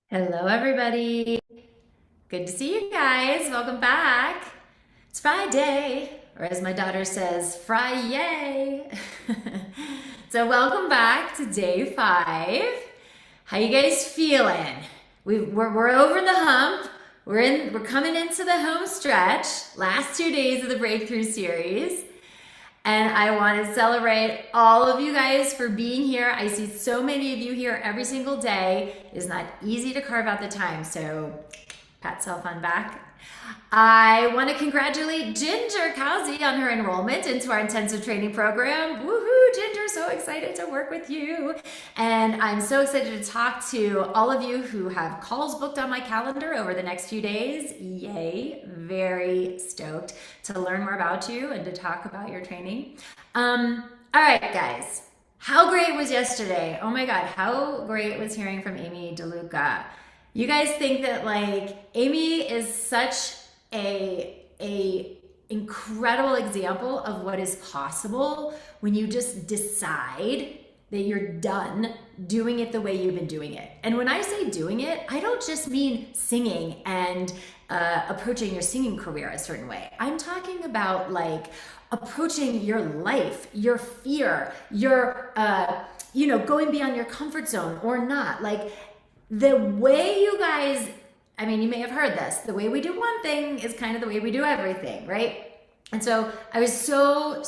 Hello, everybody. Good to see you guys. Welcome back. It's Friday, or as my daughter says, Fry-yay. So welcome back to day 5. How you guys feeling? We're over the hump. We're coming into the home stretch. Last 2 days of the Breakthrough series. And I want to celebrate all of you guys for being here. I see so many of you here every single day. It is not easy to carve out the time, so pat self on back. I want to congratulate Ginger Cowsey on her enrollment into our intensive training program. Woohoo, Ginger, so excited to work with you. And I'm so excited to talk to all of you who have calls booked on my calendar over the next few days. Yay, very stoked to learn more about you and to talk about your training. All right, guys, how great was yesterday? Oh my God, how great was hearing from Amy DeLuca. You guys think that Amy is such a incredible example of what is possible when you just decide that you're done doing it the way you've been doing it. And when I say doing it, I don't just mean singing and approaching your singing career a certain way. I'm talking about approaching your life, your fear, your going beyond your comfort zone or not. The way you guys, you may have heard this, the way we do one thing is kind of the way we do everything, right? And so I was so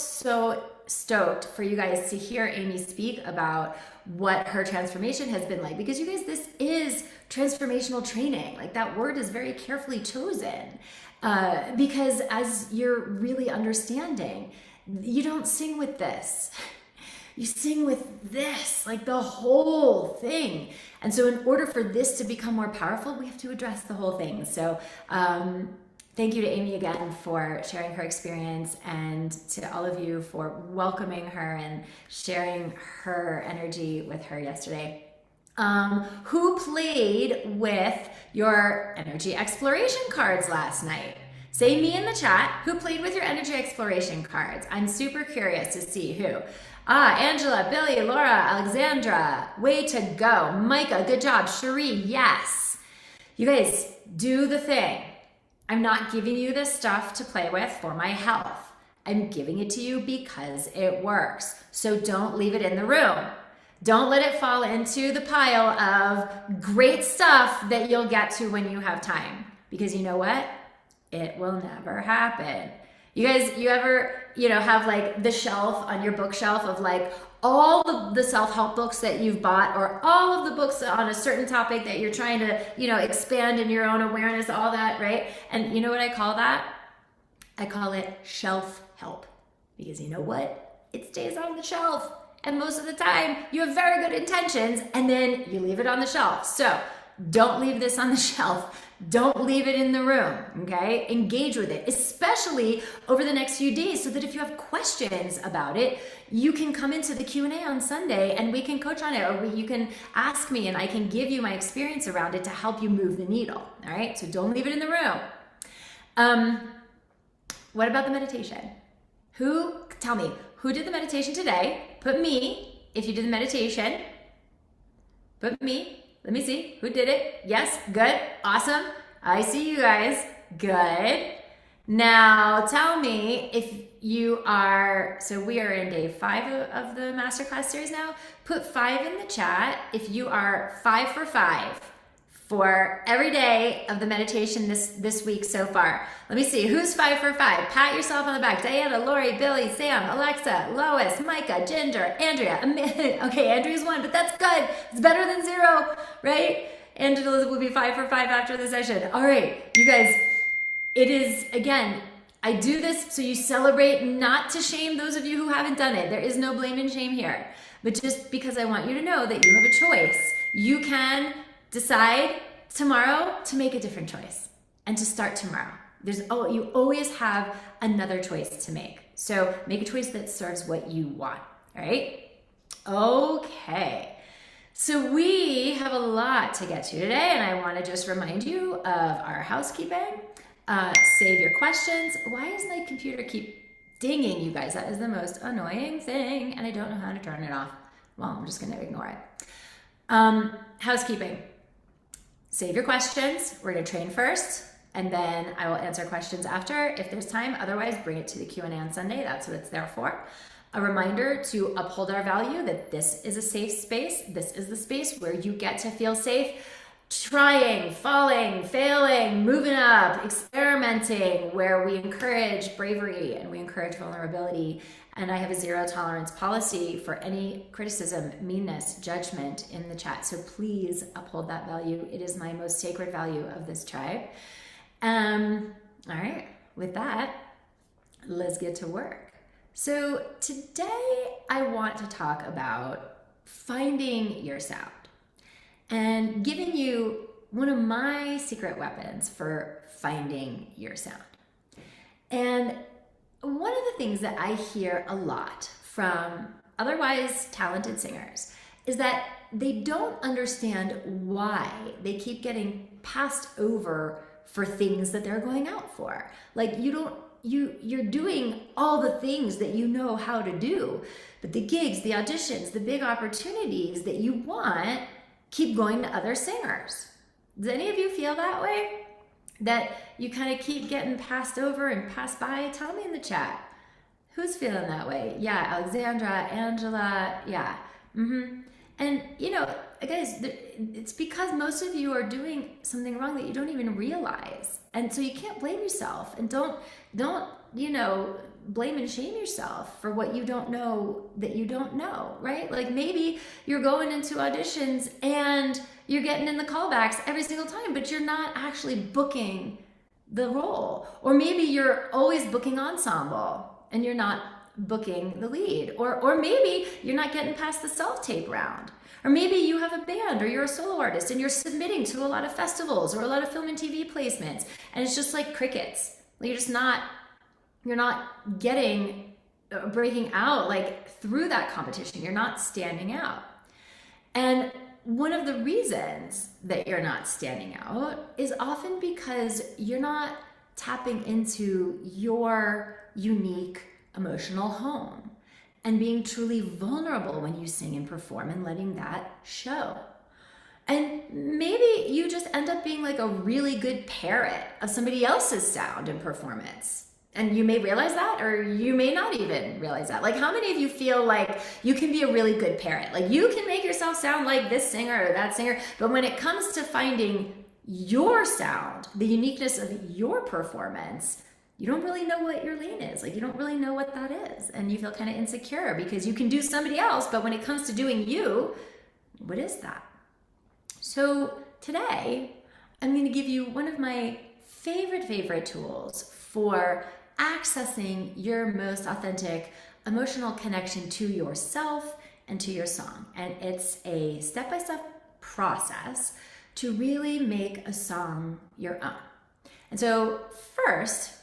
stoked for you guys to hear Amy speak about what her transformation has been like, because you guys, this is transformational training. That word is very carefully chosen because as you're really understanding, you don't sing with this. You sing with this, the whole thing. And so in order for this to become more powerful, we have to address the whole thing. So thank you to Amy again for sharing her experience, and to all of you for welcoming her and sharing her energy with her yesterday. Who played with your energy exploration cards last night? Say me in the chat, who played with your energy exploration cards? I'm super curious to see who. Angela, Billy, Laura, Alexandra, way to go. Micah, good job. Cherie, yes. You guys, do the thing. I'm not giving you this stuff to play with for my health. I'm giving it to you because it works. So don't leave it in the room. Don't let it fall into the pile of great stuff that you'll get to when you have time. Because you know what? It will never happen. You guys, you ever, have the shelf on your bookshelf of all the self-help books that you've bought, or all of the books on a certain topic that you're trying to, expand in your own awareness, all that, right? And you know what I call that? I call it shelf help. Because you know what? It stays on the shelf. And most of the time, you have very good intentions, and then you leave it on the shelf. So don't leave this on the shelf. Don't leave it in the room, okay? Engage with it, especially over the next few days, so that if you have questions about it, you can come into the Q&A on Sunday and we can coach on it, or you can ask me and I can give you my experience around it to help you move the needle, all right? So don't leave it in the room. What about the meditation? Tell me, who did the meditation today? Put me, if you did the meditation. Put me. Let me see, who did it? Yes, good, awesome. I see you guys, good. Now tell me if you are, so we are in day 5 of the Masterclass series now. Put 5 in the chat if you are 5 for every day of the meditation this week so far. Let me see, who's 5 for 5? Pat yourself on the back. Diana, Lori, Billy, Sam, Alexa, Lois, Micah, Ginger, Andrea. Okay, Andrea's 1, but that's good. It's better than 0, right? Angela will be 5 for 5 after the session. All right, you guys, it is, again, I do this so you celebrate, not to shame those of you who haven't done it. There is no blame and shame here, but just because I want you to know that you have a choice. You can decide tomorrow to make a different choice and to start tomorrow. You always have another choice to make. So make a choice that serves what you want, all right? Okay, so we have a lot to get to today, and I want to just remind you of our housekeeping. Save your questions. Why does my computer keep dinging, you guys? That is the most annoying thing, and I don't know how to turn it off. Well, I'm just going to ignore it. Housekeeping. save your questions. We're going to train first, and then I will answer questions after if there's time. Otherwise, bring it to the Q&A on Sunday. That's what it's there for. A reminder to uphold our value that this is a safe space. This is the space where you get to feel safe, trying, falling, failing, moving up, experimenting, where we encourage bravery and we encourage vulnerability. And I have a zero tolerance policy for any criticism, meanness, judgment in the chat. So please uphold that value. It is my most sacred value of this tribe. All right, with that, let's get to work. So today I want to talk about finding your sound and giving you one of my secret weapons for finding your sound. And one of the things that I hear a lot from otherwise talented singers is that they don't understand why they keep getting passed over for things that they're going out for. Like you're doing all the things that you know how to do, but the gigs, the auditions, the big opportunities that you want keep going to other singers. Does any of you feel that way? That you kind of keep getting passed over and passed by? Tell me in the chat. Who's feeling that way? Yeah, Alexandra, Angela, yeah. And you know, guys, it's because most of you are doing something wrong that you don't even realize. And so you can't blame yourself, and don't, you know, blame and shame yourself for what you don't know that you don't know, right? Like maybe you're going into auditions and you're getting in the callbacks every single time, but you're not actually booking the role. Or maybe you're always booking ensemble and you're not booking the lead. Or maybe you're not getting past the self-tape round. Or maybe you have a band or you're a solo artist and you're submitting to a lot of festivals or a lot of film and TV placements, and it's just like crickets. Like you're not getting, breaking out like through that competition. You're not standing out. And one of the reasons that you're not standing out is often because you're not tapping into your unique emotional home and being truly vulnerable when you sing and perform and letting that show. And maybe you just end up being like a really good parrot of somebody else's sound and performance. And you may realize that, or you may not even realize that. Like, how many of you feel like you can be a really good parrot? Like, you can make yourself sound like this singer or that singer, but when it comes to finding your sound, the uniqueness of your performance, you don't really know what your lane is. Like, you don't really know what that is. And you feel kind of insecure because you can do somebody else, but when it comes to doing you, what is that? So today, I'm going to give you one of my favorite tools for accessing your most authentic emotional connection to yourself and to your song. And it's a step-by-step process to really make a song your own. And so first,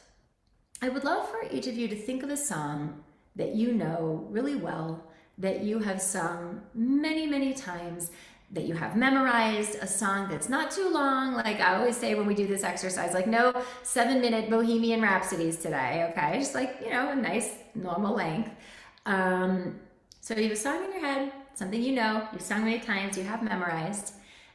I would love for each of you to think of a song that you know really well, that you have sung many times, that you have memorized, a song that's not too long. Like I always say when we do this exercise, like no 7-minute Bohemian Rhapsodies today, okay? Just like, you know, a nice normal length. So you have a song in your head, something you know, you've sung many times, you have memorized.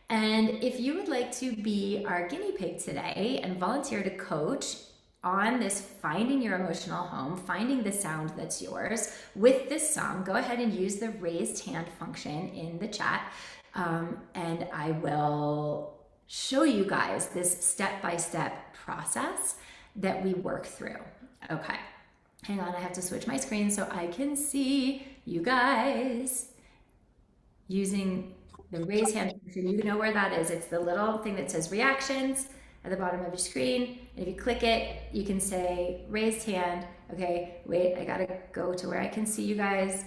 And if you would like to be our guinea pig today and volunteer to coach on this finding your emotional home, finding the sound that's yours with this song, go ahead and use the raised hand function in the chat. And I will show you guys this step-by-step process that we work through. Okay, hang on, I have to switch my screen so I can see you guys using the raise hand function. You know where that is. It's the little thing that says reactions at the bottom of your screen. And if you click it, you can say raised hand. Okay, wait, I gotta go to where I can see you guys.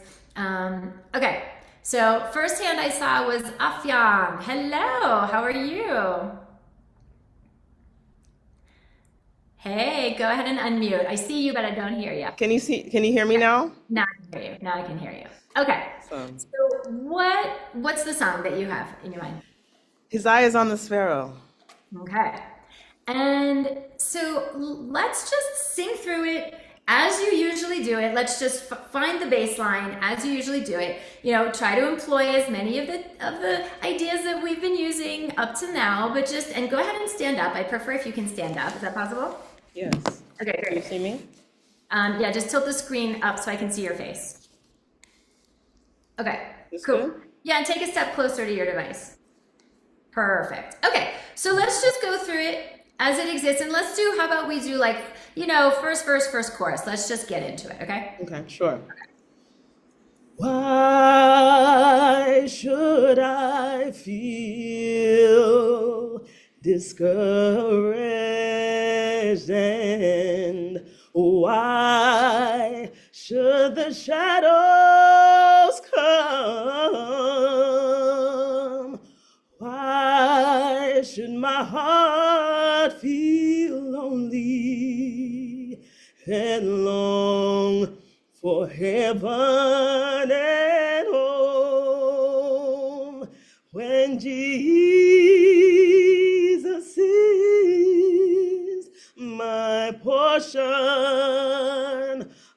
Okay. So first hand I saw was Afyang. Hello, how are you? Hey, go ahead and unmute. I see you, but I don't hear you. Can you hear me now? Now I can hear you. Now I can hear you. Okay. Awesome. So what's the song that you have in your mind? His Eye is on the Sparrow. Okay. And so let's just sing through it as you usually do it, let's just find the baseline as you usually do it. Try to employ as many of the ideas that we've been using up to now, but and go ahead and stand up. I prefer if you can stand up. Is that possible? Yes. Okay, Can you great. see me? Yeah, just tilt the screen up so I can see your face. Okay, This cool. good? Yeah, and take a step closer to your device. Perfect. Okay, so let's just go through it as it exists, and let's do, how about we do like, first verse, first chorus. Let's just get into it, okay? Okay, sure. Why should I feel discouraged, and why should the shadows come? Why should my heart feel lonely and long for heaven and home, when Jesus is my portion,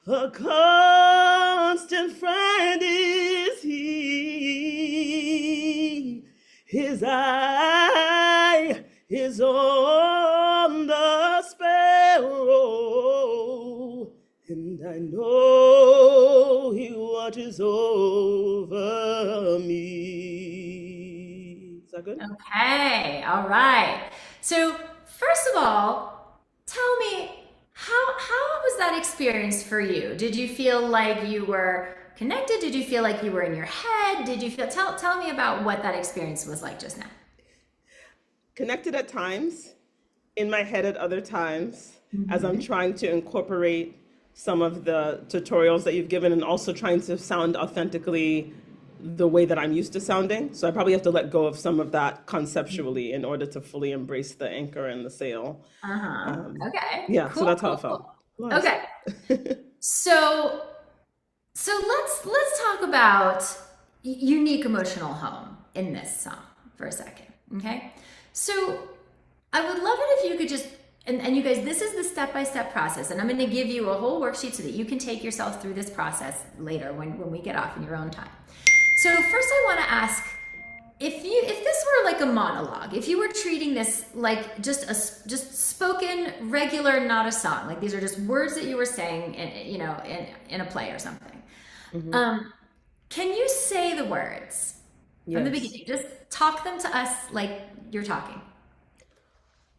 a constant friend is he. His eye is on the sparrow, and I know he watches over me. Is that good? Okay, all right. So first of all, tell me, how was that experience for you? Did you feel like you were connected? Did you feel like you were in your head? Tell me about what that experience was like just now. Connected at times, in my head at other times, as I'm Mm-hmm. trying to incorporate some of the tutorials that you've given and also trying to sound authentically the way that I'm used to sounding. So I probably have to let go of some of that conceptually in order to fully embrace the anchor and the sail. Uh-huh. Um, Okay. yeah, so Cool, that's how cool, it felt. cool. Was. Okay. So let's talk about unique emotional home in this song for a second. Okay. So I would love it if you could just, and you guys, this is the step-by-step process, and I'm going to give you a whole worksheet so that you can take yourself through this process later when we get off in your own time. So first I want to ask, if this were like a monologue, if you were treating this like just spoken, regular, not a song, like these are just words that you were saying in a play or something. Mhm. Can you say the words from the Yes. beginning? Just talk them to us like you're talking.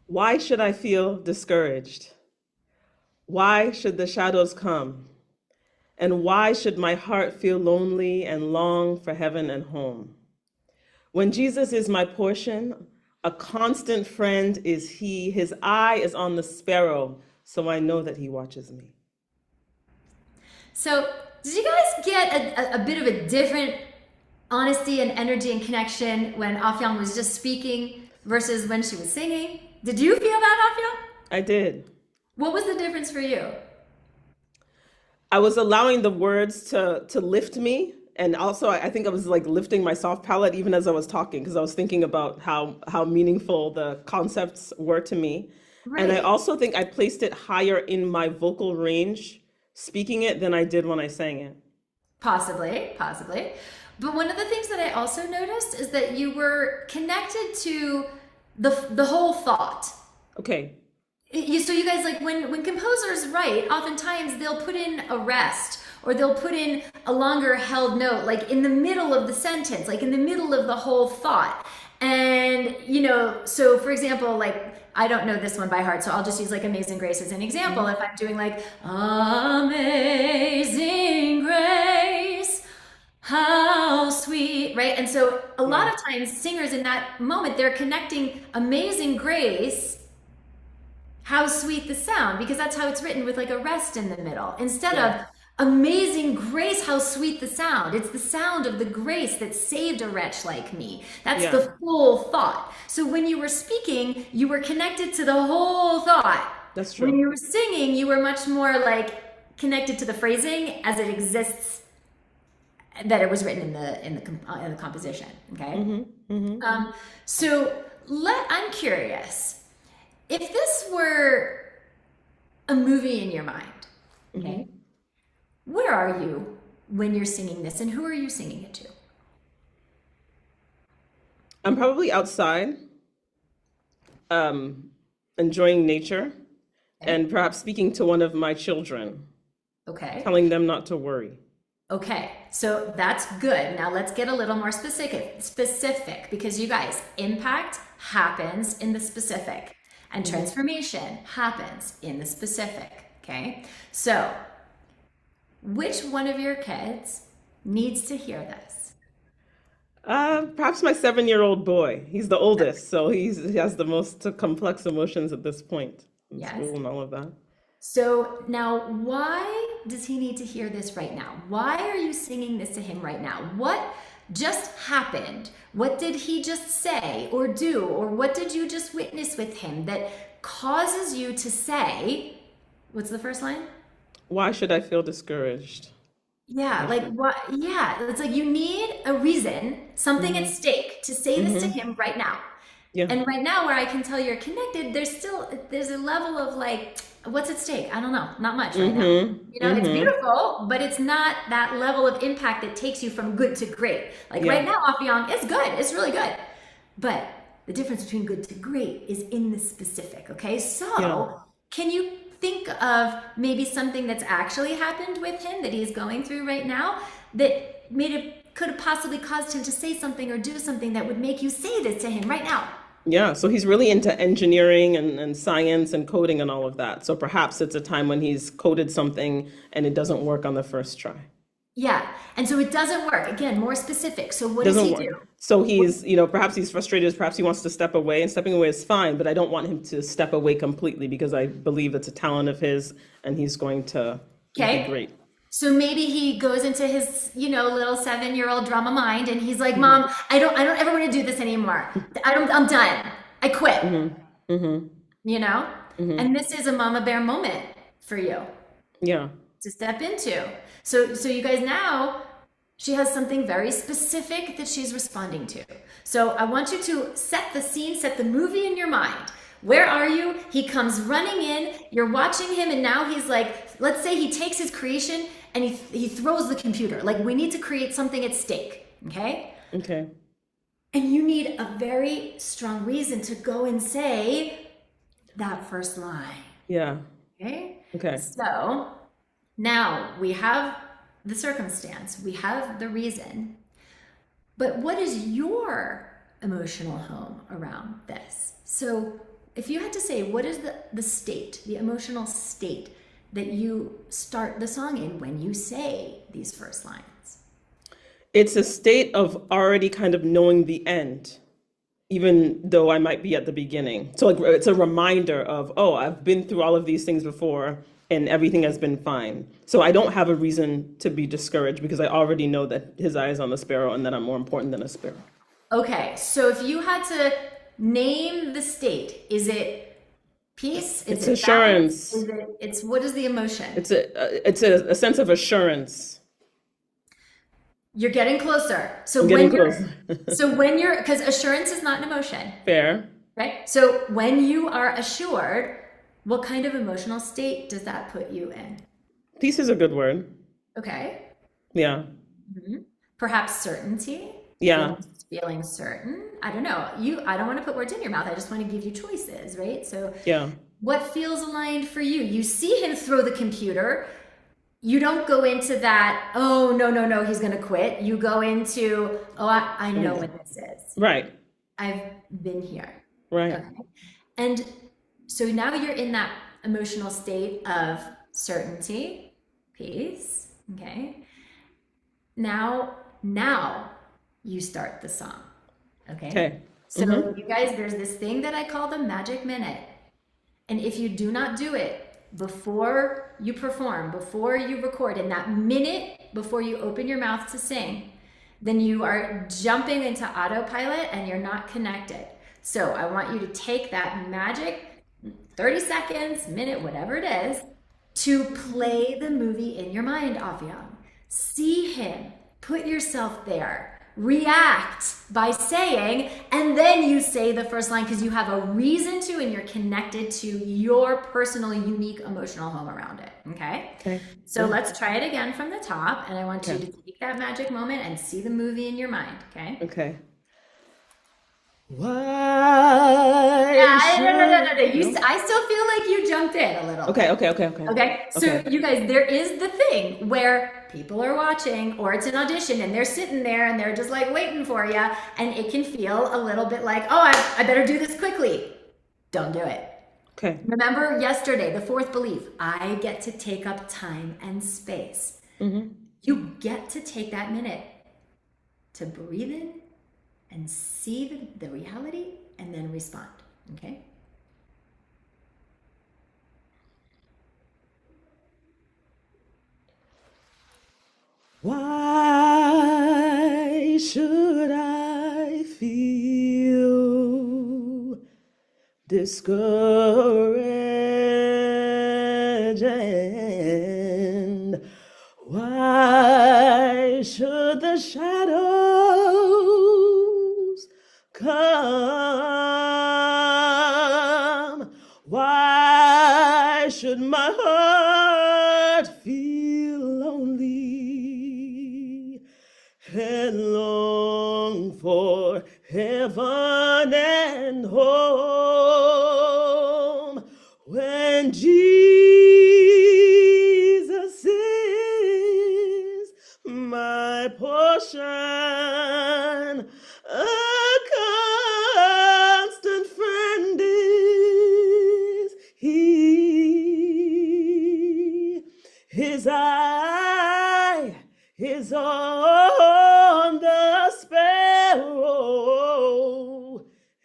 Why should I feel discouraged? Why should the shadows come? And why should my heart feel lonely and long for heaven and home? When Jesus is my portion, a constant friend is he. His eye is on the sparrow, so I know that he watches me. So, did you guys get a bit of a different honesty and energy and connection when Afyang was just speaking versus when she was singing? Did you feel that, Afyang? I did. What was the difference for you? I was allowing the words to lift me. And also, I think I was like lifting my soft palate even as I was talking, because I was thinking about how meaningful the concepts were to me. And I Right. also think I placed it higher in my vocal range speaking it than I did when I sang it. Possibly, possibly. But one of the things that I also noticed is that you were connected to the whole thought. Okay. So you guys, like, when composers write, oftentimes they'll put in a rest or they'll put in a longer held note, like in the middle of the sentence, like in the middle of the whole thought. And so for example, like, I don't know this one by heart, so I'll just use like Amazing Grace as an example. Mhm. If I'm doing like Amazing Grace, how sweet, right? And so a lot Yeah. of times singers in that moment, they're connecting Amazing Grace, how sweet the sound, because that's how it's written with like a rest in the middle, instead Yeah. of Amazing Grace, how sweet the sound. It's the sound of the grace that saved a wretch like me. That's Yeah. the full thought. So when you were speaking, you were connected to the whole thought. That's When true. you were singing, you were much more like connected to the phrasing as it exists, that it was written in the composition. Okay. Hmm. Hmm. So I'm curious, if this were a movie in your mind, Okay. Where are you when you're singing this, and who are you singing it to? I'm probably outside, um, enjoying nature, Okay. and perhaps speaking to one of my children, Okay. telling them not to worry. Okay, so that's good. Now let's get a little more specific because you guys, impact happens in the specific and transformation happens in the specific, okay? So, which one of your kids needs to hear this? Perhaps my 7-year-old boy. He's the oldest, so he has the most complex emotions at this point in Yes. school and all of that. So now, why does he need to hear this right now? Why are you singing this to him right now? What just happened? What did he just say or do? Or what did you just witness with him that causes you to say, what's the first line? Why should I feel discouraged? Yeah, Why like should? what? Yeah, it's like you need a reason, something at Mm-hmm. stake to say this to Mm-hmm. him right now. Yeah. And right now, where I can tell you're connected, there's a level of like, what's at stake? I don't know, not much right now. Mm-hmm. You know, it's Mm-hmm. beautiful, but it's not that level of impact that takes you from good to great. Like right Yeah. now, Afiyang, it's good, it's really good. But the difference between good to great is in the specific, okay? Yeah. So, can you think of maybe something that's actually happened with him that he's going through right now that could have possibly caused him to say something or do something that would make you say this to him right now? Yeah. So he's really into engineering and science and coding and all of that. So perhaps it's a time when he's coded something and it doesn't work on the first try. Yeah. And so it doesn't work. Again, more specific. So what does Doesn't he work. do? So he's, perhaps he's frustrated, perhaps he wants to step away, and stepping away is fine, but I don't want him to step away completely because I believe it's a talent of his and he's going to be Okay. great. So maybe he goes into his, little 7-year-old drama mind and he's like, Mom, I don't ever want to do this anymore. I'm done. I quit, Mm-hmm. Mm-hmm. you know? Mm-hmm. And this is a mama bear moment for you Yeah. to step into. So you guys now, she has something very specific that she's responding to. So I want you to set the scene, set the movie in your mind. Where are you? He comes running in, you're watching him, and now he's like, let's say he takes his creation and he throws the computer. Like, we need to create something at stake, okay? Okay. And you need a very strong reason to go and say that first line, Yeah. okay? Okay. So now we have the circumstance, we have the reason, but what is your emotional home around this? So if you had to say, what is the state, the emotional state that you start the song in when you say these first lines? It's a state of already kind of knowing the end, even though I might be at the beginning. So like, it's a reminder of, oh, I've been through all of these things before and everything has been fine. So I don't have a reason to be discouraged because I already know that his eye is on the sparrow and that I'm more important than a sparrow. Okay, so if you had to name the state, is it peace? Is It's it balance? assurance. What is the emotion? It's a sense of assurance. You're getting closer. I'm getting close. Because assurance is not an emotion, Fair. right? So when you are assured, what kind of emotional state does that put you in? Peace is a good word. Okay. Yeah. Perhaps certainty? Yeah. Feeling certain? I don't know. I don't want to put words in your mouth. I just want to give you choices, right? So Yeah. what feels aligned for you? You see him throw the computer. You don't go into that, oh, no, he's going to quit. You go into, oh, I know what this is. Right. I've been here. Right. Okay. And so now you're in that emotional state of certainty, peace. Okay. Now you start the song. Okay. Okay. So you guys, there's this thing that I call the magic minute. And if you do not do it before you perform, before you record, in that minute before you open your mouth to sing, then you are jumping into autopilot and you're not connected. So I want you to take that magic 30 seconds, minute, whatever it is, to play the movie in your mind, Aviam. See him, put yourself there. React by saying, and then you say the first line because you have a reason to and you're connected to your personal, unique emotional home around it. Okay. Okay. So let's try it again from the top. And I want you Okay. to take that magic moment and see the movie in your mind. Okay. Okay. Why No. should no? I still feel like you jumped in a little Okay, bit. okay, okay, okay. Okay. So Okay. you guys, there is the thing where people are watching or it's an audition and they're sitting there and they're just like waiting for you. And it can feel a little bit like, oh, I better do this quickly. Don't do it. Okay. Remember yesterday, the fourth belief, I get to take up time and space. Mm-hmm. You get to take that minute to breathe in and see the reality and then respond. Okay? Why should I feel discouraged? And why should the shadows come? Why should my heart feel lonely and long for heaven and home when Jesus is my portion? A constant friend is he. His eye is on the sparrow,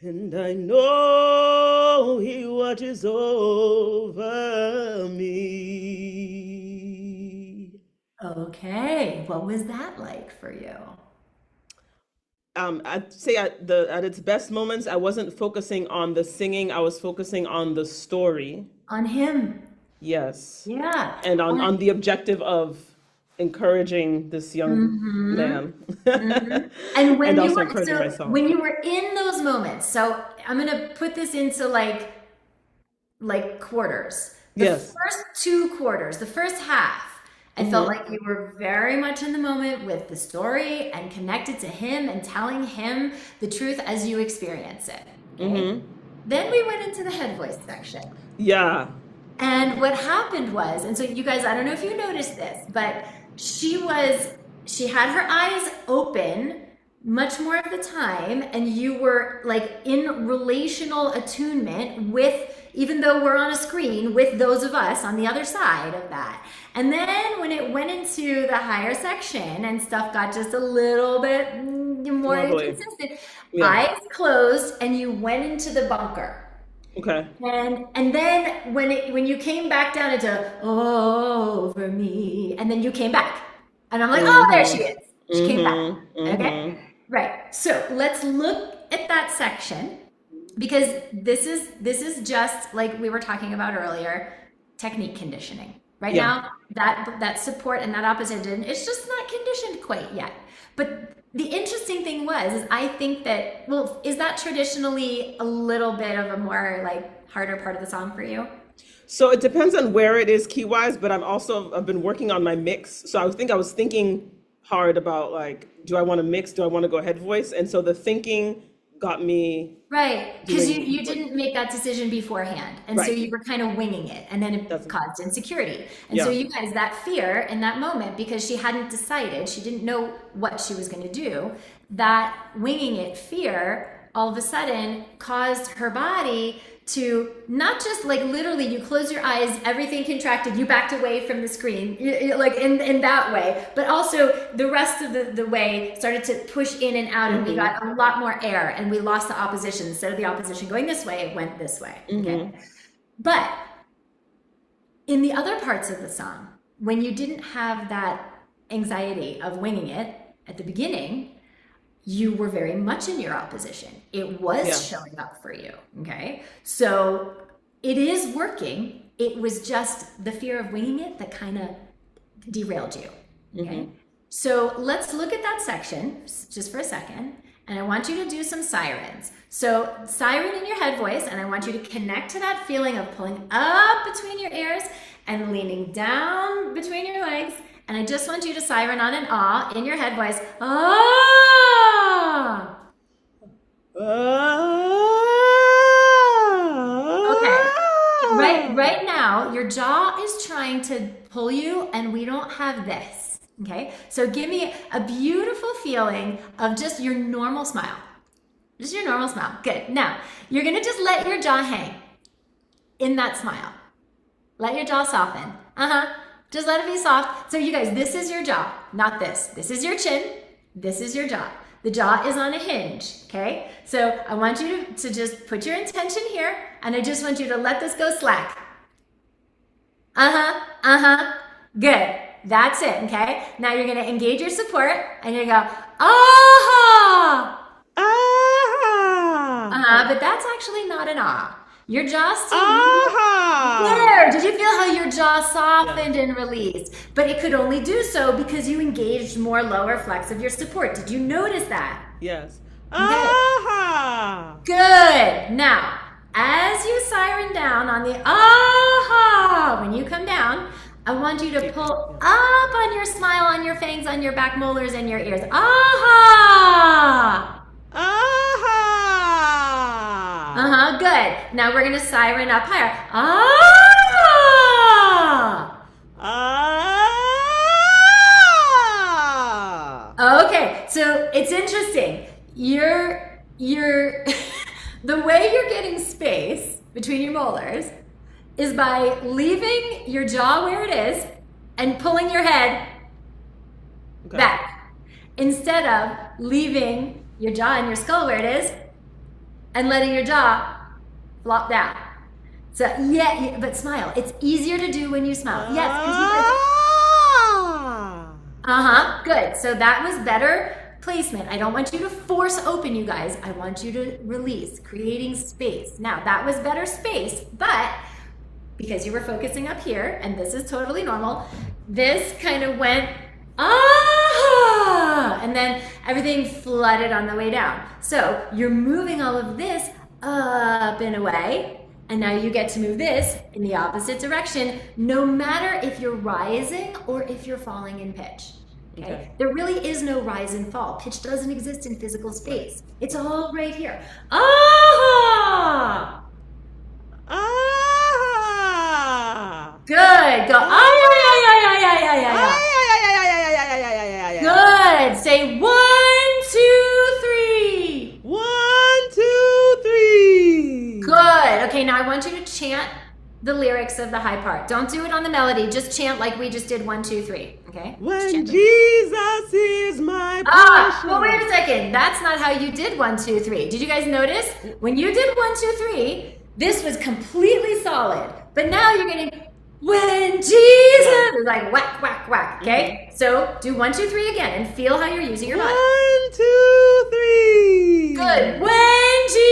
and I know he watches over me. Okay. What was that like for you? I'd say at its best moments, I wasn't focusing on the singing. I was focusing on the story. On him. Yes. Yeah. And on the objective of encouraging this young man. And when And you also were encouraging myself. when you were in those moments, so I'm gonna put this into like quarters. The Yes. first two quarters, the first half, I felt like you were very much in the moment with the story and connected to him and telling him the truth as you experience it. Okay? Then we went into the head voice section. Yeah. And what happened was, and so you guys, I don't know if you noticed this, but she had her eyes open much more of the time, and you were like in relational attunement with, even though we're on a screen, with those of us on the other side of that. And then when it went into the higher section and stuff got just a little bit more Wobbly. inconsistent, Yeah. eyes closed and you went into the bunker. Okay. And then when you came back down into over me, and then you came back, and I'm like, oh, there she is. She came back. Okay, right. So let's look at that section, because this is just like we were talking about earlier, technique conditioning. Right Yeah. now, that support and that opposition, it's just not conditioned quite yet. But the interesting thing is I think that, well, is that traditionally a little bit of a more like harder part of the song for you? So it depends on where it is key wise, but I've been working on my mix. So I was thinking hard about like, do I want to mix? Do I want to go head voice? And so the thinking got me Right, because doing you didn't make that decision beforehand, and so Right. you were kind of winging it, and then it That's- caused insecurity. And so Yeah. you guys, that fear in that moment, because she hadn't decided, she didn't know what she was going to do, that winging it fear all of a sudden caused her body to not just like literally you close your eyes, everything contracted, you backed away from the screen, like in that way, but also the rest of the way started to push in and out, and we got a lot more air, and we lost the opposition. Instead of the opposition going this way, it went this way. Okay. But in the other parts of the song, when you didn't have that anxiety of winging it at the beginning, you were very much in your opposition. It was Yeah. showing up for you. Okay. So it is working. It was just the fear of winging it that kind of derailed you. Okay. So let's look at that section just for a second. And I want you to do some sirens. So siren in your head voice, and I want you to connect to that feeling of pulling up between your ears and leaning down between your legs. And I just want you to siren on an ah in your head voice. Ah! Okay. Right now, your jaw is trying to pull you, and we don't have this. Okay? So give me a beautiful feeling of just your normal smile. Just your normal smile. Good. Now, you're going to just let your jaw hang in that smile. Let your jaw soften. Just let it be soft. So you guys, this is your jaw, not this. This is your chin. This is your jaw. The jaw is on a hinge, okay? So I want you to just put your intention here, and I just want you to let this go slack. Good. That's it, okay? Now you're going to engage your support, and you're going to go, ah! But that's actually not an ah. Your jaw still there. Did you feel how your jaw softened and released? But it could only do so because you engaged more lower flex of your support. Did you notice that? Yes. Good. Now, as you siren down on the aha, when you come down, I want you to pull up on your smile, on your fangs, on your back molars, and your ears. Aha! Good. Now we're going to siren up higher. Okay, so it's interesting. You're the way you're getting space between your molars is by leaving your jaw where it is and pulling your head back, instead of leaving your jaw and your skull where it is and letting your jaw flop down. So yeah, but smile. It's easier to do when you smile. Yes, good. So that was better placement. I don't want you to force open, you guys. I want you to release, creating space. Now that was better space, but because you were focusing up here, and this is totally normal, this kind of went and then everything flooded on the way down. So you're moving all of this up and away, and now you get to move this in the opposite direction, no matter if you're rising or if you're falling in pitch. Okay? There really is no rise and fall. Pitch doesn't exist in physical space. It's all right here. Good. Go. Good. Say 1, 2, 3. 1, 2, 3. Good. Okay, now I want you to chant the lyrics of the high part. Don't do it on the melody. Just chant like we just did 1, 2, 3. Okay? When Jesus is my portion. Well, wait a second. That's not how you did 1, 2, 3. Did you guys notice? When you did 1, 2, 3, this was completely solid. But now you're getting when Jesus is like whack, whack, whack. Okay? So do 1, 2, 3 again and feel how you're using your body. 1, 2, 3. Good. When Jesus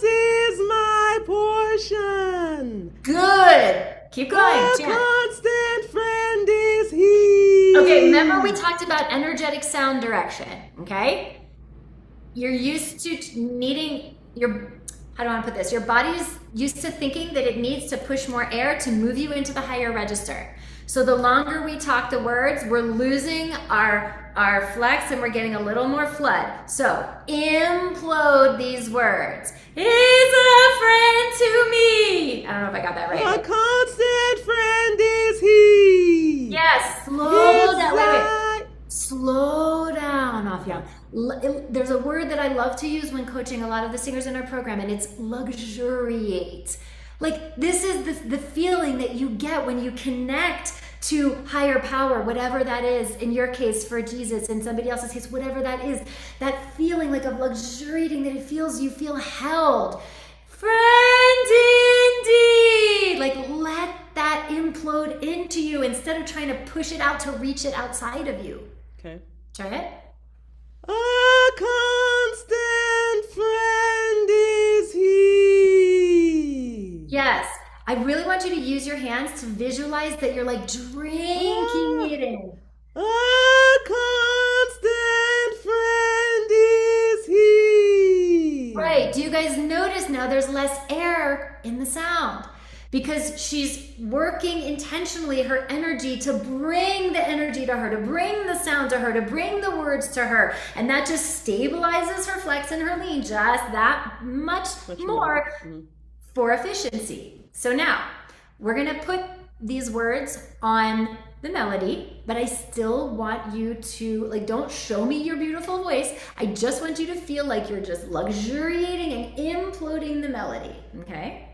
is my portion. Good. Keep going. A constant friend is he. Okay, remember we talked about energetic sound direction, okay? You're used to needing how do I want to put this? Your body's used to thinking that it needs to push more air to move you into the higher register. So the longer we talk the words, we're losing our flex and we're getting a little more flood. So implode these words. Is a friend to me. I don't know if I got that right. A constant friend is he. Yes, slow down. Wait. Slow down, Afyan. There's a word that I love to use when coaching a lot of the singers in our program, and it's luxuriate. Like, this is the feeling that you get when you connect to higher power, whatever that is, in your case for Jesus, in somebody else's case, whatever that is, that feeling like of luxuriating, that you feel held. Friend indeed! Like, let that implode into you instead of trying to push it out to reach it outside of you. Okay. Try it. A constant friend is he. Yes. I really want you to use your hands to visualize that you're like drinking it in. A constant friend is he. Right. Do you guys notice now there's less air in the sound? Because she's working intentionally her energy to bring the energy to her, to bring the sound to her, to bring the words to her. And that just stabilizes her flex and her lean just that much more for efficiency. So now we're going to put these words on the melody, but I still want you to, like, don't show me your beautiful voice. I just want you to feel like you're just luxuriating and imploding the melody, okay?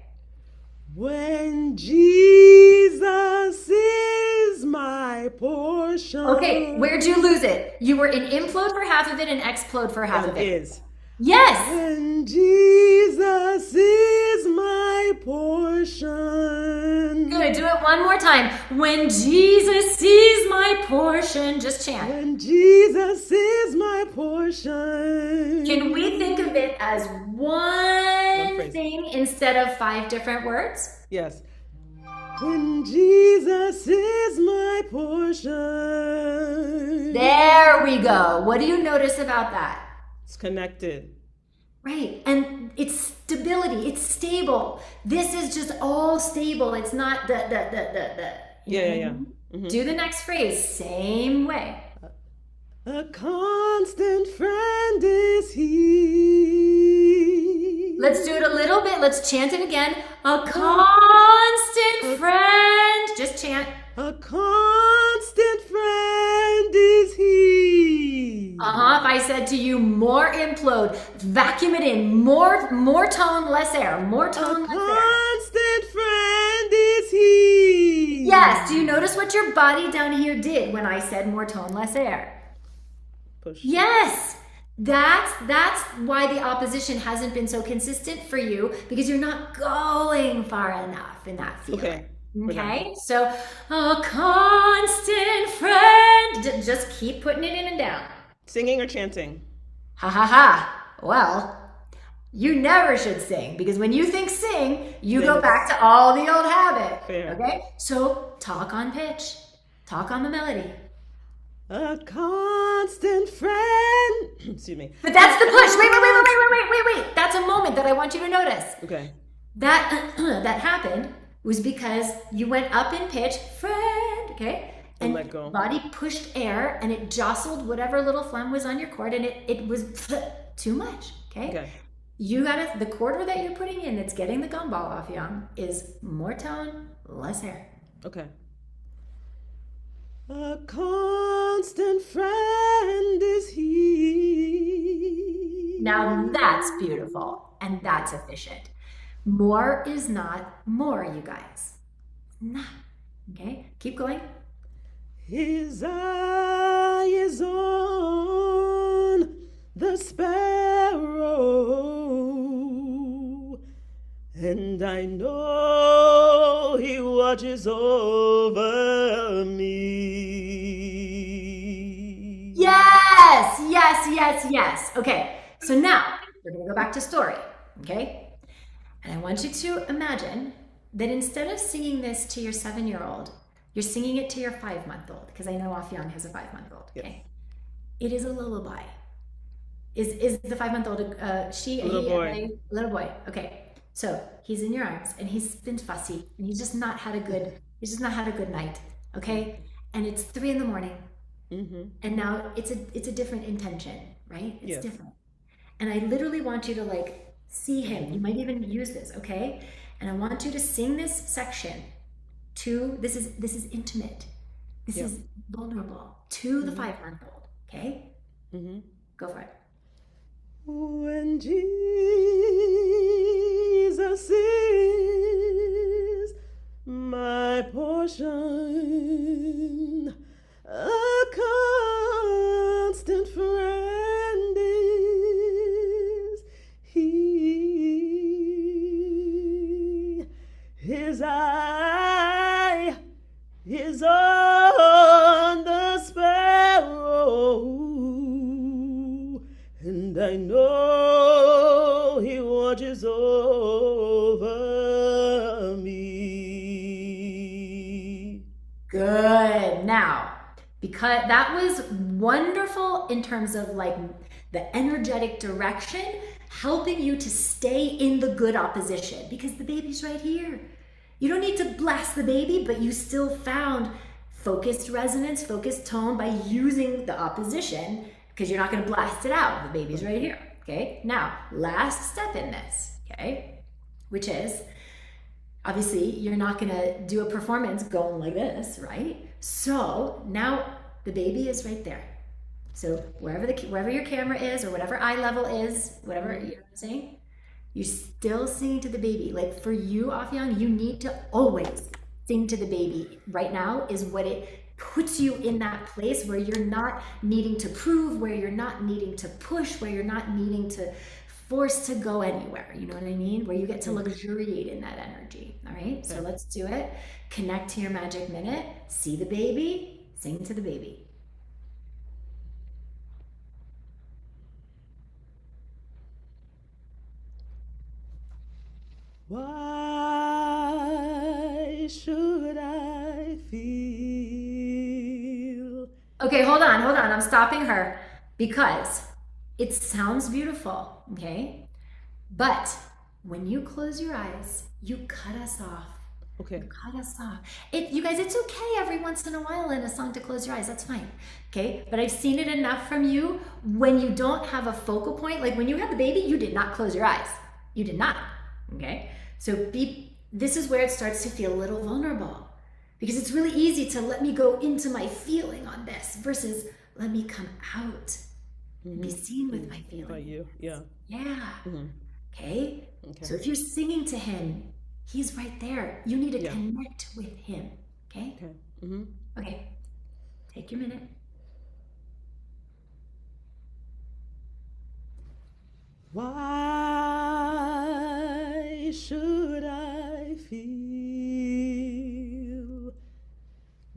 When Jesus is my portion. Okay, where'd you lose it? You were in implode for half of it and explode for half of it. Is. Yes. When Jesus is my portion. Good, do it one more time. When Jesus is my portion, just chant. When Jesus is my portion. Can we think of it as one thing instead of 5 different words? Yes. When Jesus is my portion. There we go. What do you notice about that? It's connected. Right. And it's stability. It's stable. This is just all stable. It's not the. Yeah. Do the next phrase. Same way. A constant friend is he. Let's do it a little bit. Let's chant it again. A constant friend. Just chant. A constant friend is he. If I said to you, more implode, vacuum it in, more tone, less air, more tone, less air. Constant friend is he. Yes. Do you notice what your body down here did when I said more tone, less air? Push. Yes. That's why the opposition hasn't been so consistent for you, because you're not going far enough in that feeling. Okay, so a constant friend. Just keep putting it in and down. Singing or chanting? Ha ha ha. Well, you never should sing, because when you think sing, you go back to all the old habit. Fair. Okay, so talk on pitch, talk on the melody. A constant friend. Excuse me. But that's the push. Wait. That's a moment that I want you to notice. Okay. That happened was because you went up in pitch, friend, okay? And let go. Body pushed air and it jostled whatever little phlegm was on your cord, and it was too much, okay? You gotta, the quarter that you're putting in that's getting the gumball off you is more tone, less air. Okay. A constant friend is he. Now that's beautiful and that's efficient. More is not more, you guys. Not. Okay, keep going. His eye is on the sparrow, and I know he watches over me. Yes. Okay, so now we're gonna go back to story, okay? And I want you to imagine that instead of singing this to your 7-year-old, you're singing it to your 5-month-old, because I know Afyan has a 5-month-old, okay? It is a lullaby. Is the 5-month-old she? Little boy. Little boy, okay. So he's in your arms and he's been fussy and he's just not had a good night, okay? And it's 3 a.m. And now it's a different intention, right? It's different. And I literally want you to like see him. You might even use this, okay? And I want you to sing this section to, this is intimate. This is vulnerable to the 5-month-old, okay? Go for it. When Jesus is my portion, a constant friend is he. His eye is on the sparrow, and I know he watches over me. Good. Now, because that was wonderful in terms of like the energetic direction, helping you to stay in the good opposition because the baby's right here. You don't need to blast the baby, but you still found focused resonance, focused tone by using the opposition because you're not going to blast it out. The baby's right here. Okay. Now, last step in this, okay, which is obviously you're not going to do a performance going like this, right? So now the baby is right there. So wherever your camera is or whatever eye level is, whatever you're saying, you're still singing to the baby. Like for you, Afyan, you need to always sing to the baby. Right now is what it puts you in that place where you're not needing to prove, where you're not needing to push, where you're not needing to force to go anywhere. You know what I mean? Where you get to luxuriate in that energy. All right. So let's do it. Connect to your magic minute. See the baby. Sing to the baby. Why should I feel? Okay, hold on. I'm stopping her because it sounds beautiful, okay? But when you close your eyes, you cut us off. Okay. You cut us off. You guys, it's okay every once in a while in a song to close your eyes. That's fine, okay? But I've seen it enough from you when you don't have a focal point. Like when you had the baby, you did not close your eyes. You did not, okay? So this is where it starts to feel a little vulnerable because it's really easy to let me go into my feeling on this versus let me come out and be seen with my feelings. By you, yeah. Yeah. Okay? So if you're singing to him, he's right there. You need to connect with him. Okay? Okay. Take your minute. Why should I feel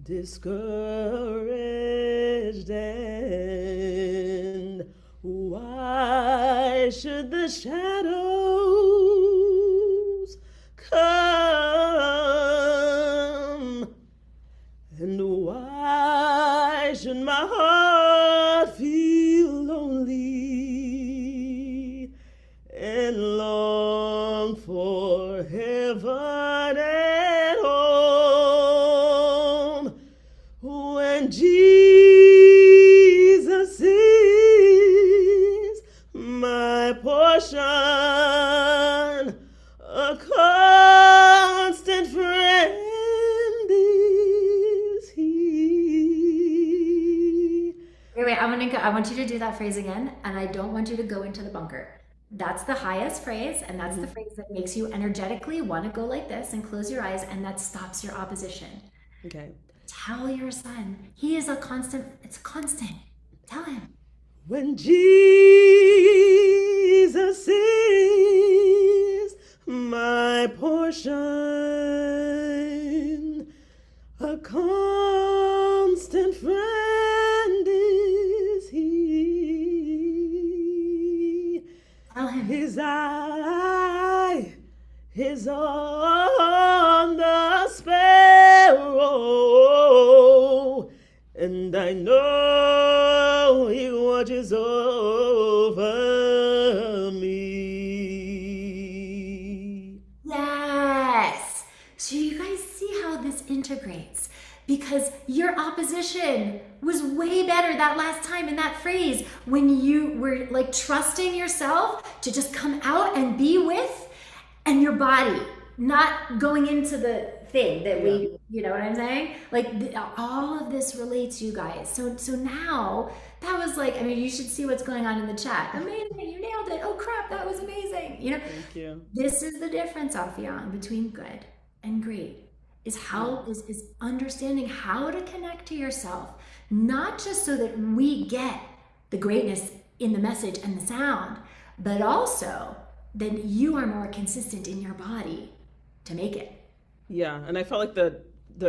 discouraged, and why should the shadows come, and why should my heart feel lonely and long for heaven and home when Jesus is my portion, a constant friend is he. Wait, I want you to do that phrase again, and I don't want you to go into the bunker. That's the highest phrase, and that's the phrase that makes you energetically want to go like this and close your eyes, and that stops your opposition. Okay. Tell your son. He is a constant. It's constant. Tell him. When Jesus is my portion, a constant friend is he. Tell him. His eye is on the sparrow, and I know he watches over me. Yes. So you guys see how this integrates, because your opposition was way better that last time in that phrase when you were like trusting yourself to just come out and be with, and your body not going into the thing that we, you know what I'm saying? Like all of this relates, you guys. So now that was like, I mean, you should see what's going on in the chat. Amazing, you nailed it. Oh crap, that was amazing. You know, Thank you. This is the difference, Afyan, between good and great. Is how is understanding how to connect to yourself, not just so that we get the greatness in the message and the sound, but also then you are more consistent in your body to make it. Yeah, and I felt like the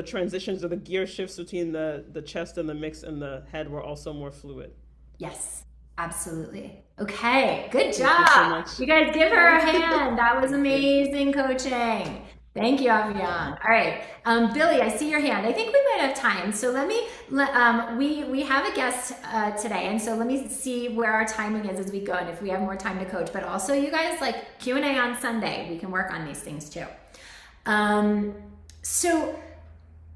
transitions or the gear shifts between the chest and the mix and the head were also more fluid. Yes, absolutely. Okay, good Thank you so job. much. You guys give her a hand. That was amazing coaching. Thank you, Avian. All right, Billy, I see your hand. I think we might have time, so we have a guest today, and so let me see where our timing is as we go, and if we have more time to coach. But also, you guys like Q&A on Sunday. We can work on these things too. Um, so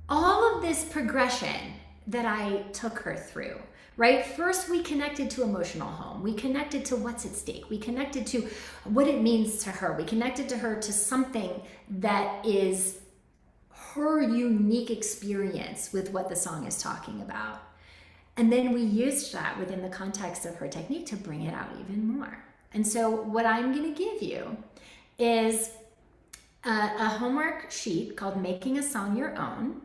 all of this progression that I took her through, right? First, we connected to emotional home. We connected to what's at stake. We connected to what it means to her. We connected to her to something that is her unique experience with what the song is talking about. And then we used that within the context of her technique to bring it out even more. And so, what I'm going to give you is a homework sheet called Making a Song Your Own.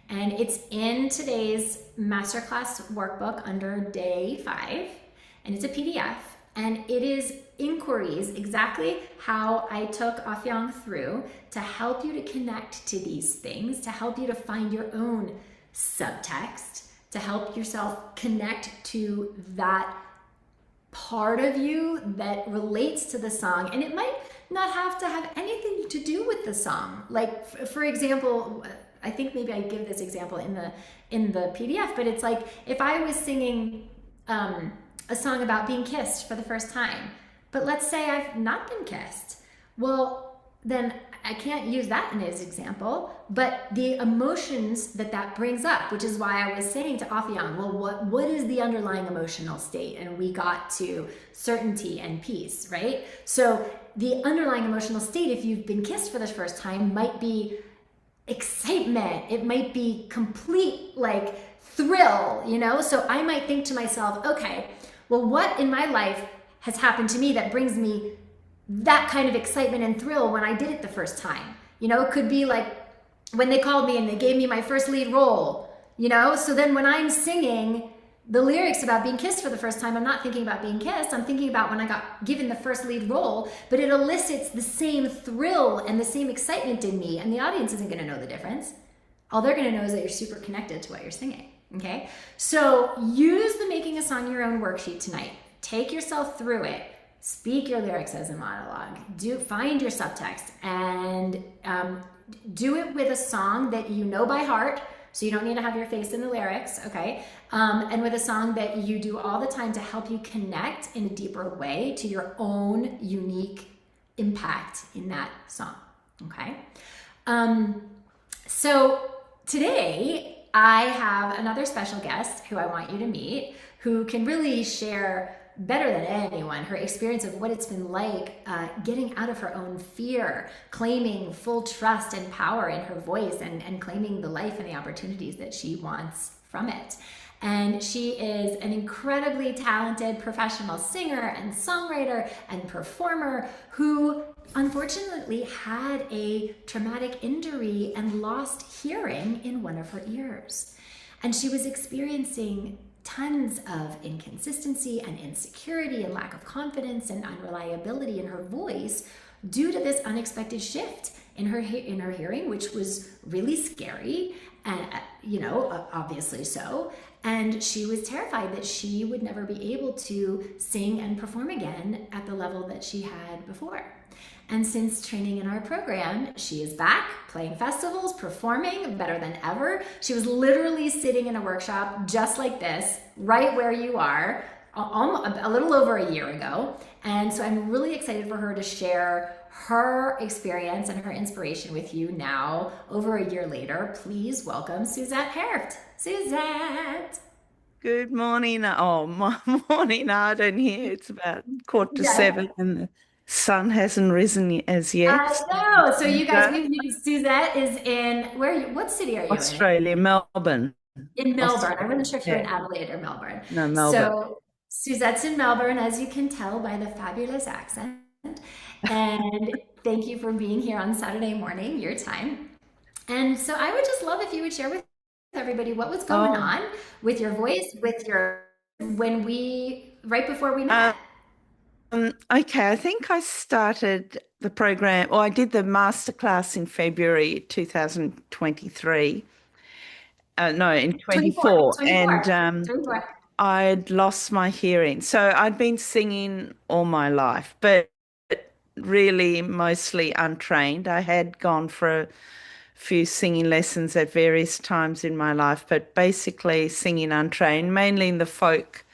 And it's in today's Masterclass workbook under day 5. And it's a PDF. And it is inquiries, exactly how I took Afyang through to help you to connect to these things, to help you to find your own subtext, to help yourself connect to that part of you that relates to the song. And it might not have to have anything to do with the song. Like, for example, I think maybe I give this example in the PDF, but it's like if I was singing a song about being kissed for the first time, but let's say I've not been kissed. Well, then I can't use that in as example, but the emotions that brings up, which is why I was saying to Afyang, well, what is the underlying emotional state? And we got to certainty and peace, right? So the underlying emotional state, if you've been kissed for the first time, might be excitement. It might be complete like thrill, you know? So I might think to myself, okay, well, what in my life has happened to me that brings me that kind of excitement and thrill when I did it the first time? You know, it could be like when they called me and they gave me my first lead role, you know? So then when I'm singing the lyrics about being kissed for the first time, I'm not thinking about being kissed. I'm thinking about when I got given the first lead role, but it elicits the same thrill and the same excitement in me, and the audience isn't going to know the difference. All they're going to know is that you're super connected to what you're singing, okay? So use the Making a Song Your Own worksheet tonight. Take yourself through it. Speak your lyrics as a monologue. Find your subtext, and do it with a song that you know by heart, so you don't need to have your face in the lyrics, okay? And with a song that you do all the time to help you connect in a deeper way to your own unique impact in that song, okay? So today I have another special guest who I want you to meet, who can really share better than anyone her experience of what it's been like getting out of her own fear, claiming full trust and power in her voice, and claiming the life and the opportunities that she wants from it. And she is an incredibly talented professional singer and songwriter and performer who unfortunately had a traumatic injury and lost hearing in one of her ears. And she was experiencing tons of inconsistency and insecurity and lack of confidence and unreliability in her voice due to this unexpected shift in her hearing, which was really scary, and obviously so. And she was terrified that she would never be able to sing and perform again at the level that she had before. And since training in our program, she is back playing festivals, performing better than ever. She was literally sitting in a workshop just like this, right where you are, a little over a year ago. And so I'm really excited for her to share her experience and her inspiration with you now, over a year later. Please welcome Suzette Herft. Suzette. Good morning. Oh, morning, Arden here. It's about 7:15 and the sun hasn't risen as yet. I know. So you guys, Suzette is in, what city are you Australia, in? Melbourne. In Melbourne. I wasn't sure if you're in Adelaide or Melbourne. No, Melbourne. So Suzette's in Melbourne, as you can tell by the fabulous accent. And thank you for being here on Saturday morning, your time. And so I would just love if you would share with everybody what was going on with your voice, right before we met. Okay, I think I started the program, or I did the masterclass in February 2023. No, in 24. 24. And 24. I'd lost my hearing. So I'd been singing all my life, but really mostly untrained. I had gone for a few singing lessons at various times in my life, but basically singing untrained, mainly in the folk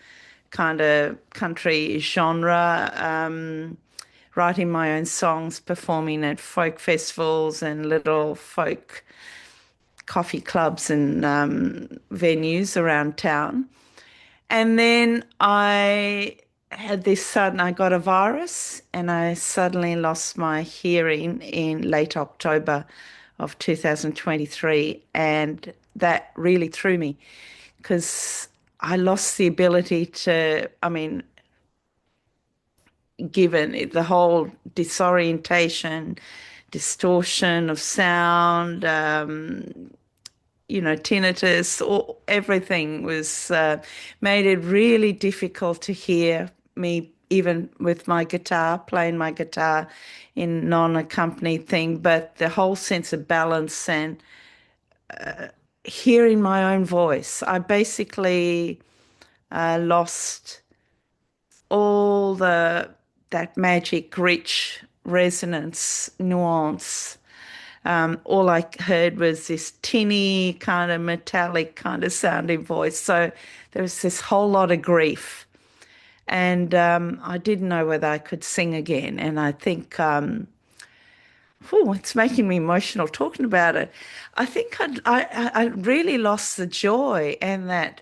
kind of country genre, writing my own songs, performing at folk festivals and little folk coffee clubs and venues around town. And then I got a virus and I suddenly lost my hearing in late October of 2023. And that really threw me because I lost the ability to, I mean, given the whole disorientation, distortion of sound, tinnitus, everything was made it really difficult to hear me, even with my guitar, playing my guitar in non-accompanied thing, but the whole sense of balance and hearing my own voice. I basically lost all that magic, rich resonance, nuance. All I heard was this tinny kind of metallic kind of sounding voice. So there was this whole lot of grief. And I didn't know whether I could sing again. And I think, it's making me emotional talking about it. I think I really lost the joy and that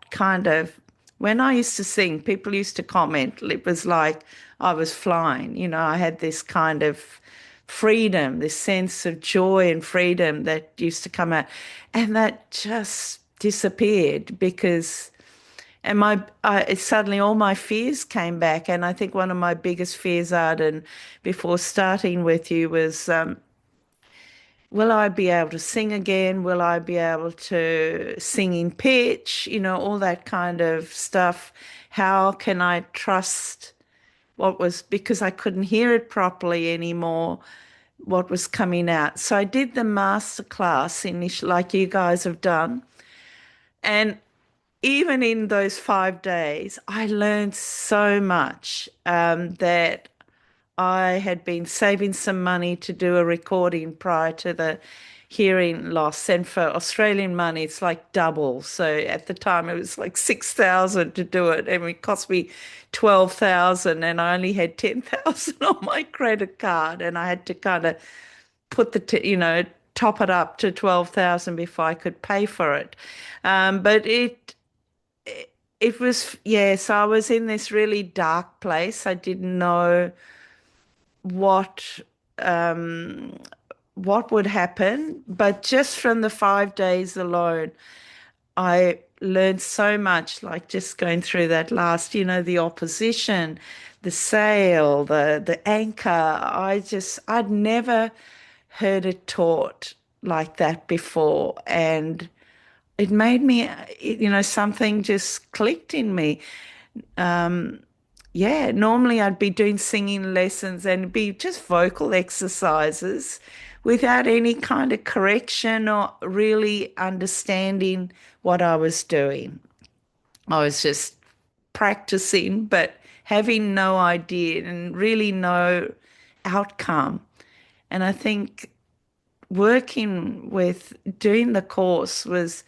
kind of, when I used to sing, people used to comment, it was like I was flying. I had this kind of freedom, this sense of joy and freedom that used to come out, and that just disappeared because, and suddenly all my fears came back. And I think one of my biggest fears, Arden, before starting with you was, will I be able to sing again? Will I be able to sing in pitch? All that kind of stuff. How can I trust what was, because I couldn't hear it properly anymore, what was coming out. So I did the masterclass initially, like you guys have done. And even in those 5 days, I learned so much that I had been saving some money to do a recording prior to the hearing loss. And for Australian money, it's like double. So at the time, it was like 6,000 to do it. And it cost me 12,000. And I only had 10,000 on my credit card. And I had to kind of put top it up to 12,000 before I could pay for it. But it was, yeah, so I was in this really dark place. I didn't know what um, what would happen, but just from the 5 days alone, I learned so much, like just going through that last, the opposition, the sail, the anchor. I'd never heard it taught like that before, and it made me, something just clicked in me. Yeah, normally I'd be doing singing lessons and it'd be just vocal exercises without any kind of correction or really understanding what I was doing. I was just practicing, but having no idea and really no outcome. And I think working with doing the course was,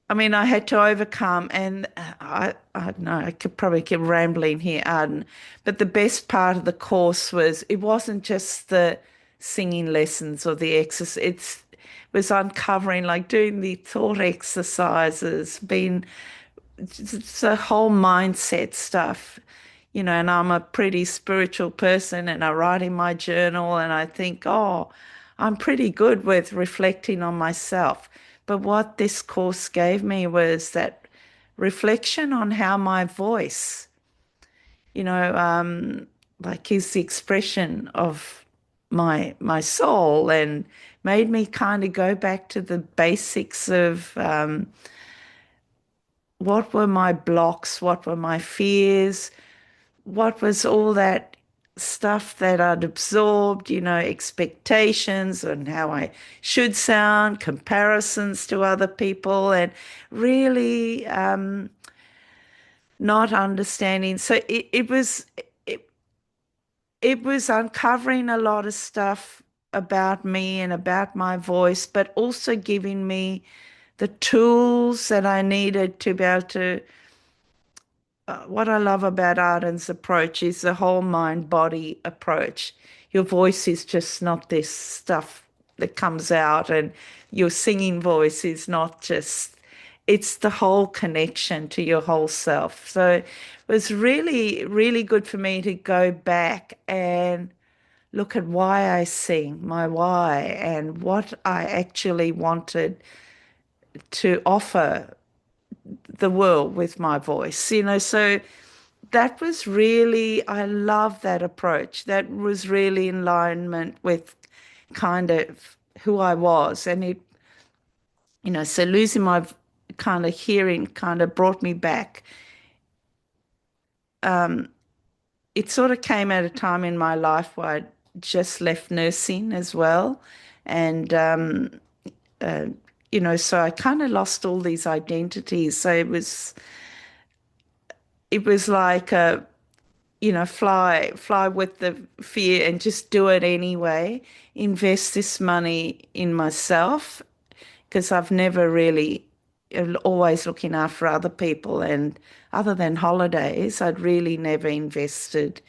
I mean, I had to overcome, and I don't know, I could probably keep rambling here, Arden, but the best part of the course was it wasn't just the singing lessons or the exercise, it was uncovering, like doing the thought exercises, being it's the whole mindset stuff, and I'm a pretty spiritual person and I write in my journal and I think, oh, I'm pretty good with reflecting on myself. But what this course gave me was that reflection on how my voice, like is the expression of my soul, and made me kind of go back to the basics of what were my blocks, what were my fears, what was all that stuff that I'd absorbed, expectations and how I should sound, comparisons to other people, and really not understanding. So it was, it was uncovering a lot of stuff about me and about my voice, but also giving me the tools that I needed to be able to. What I love about Arden's approach is the whole mind body approach. Your voice is just not this stuff that comes out, and your singing voice is not just, it's the whole connection to your whole self. So it was really, really good for me to go back and look at why I sing, my why, and what I actually wanted to offer the world with my voice, So that was really, I love that approach. That was really in alignment with kind of who I was. And so losing my kind of hearing kind of brought me back. It sort of came at a time in my life where I just left nursing as well. And, uh, so I kind of lost all these identities. So it was like fly with the fear and just do it anyway. Invest this money in myself because I've never really, always looking after other people, and other than holidays, I'd really never invested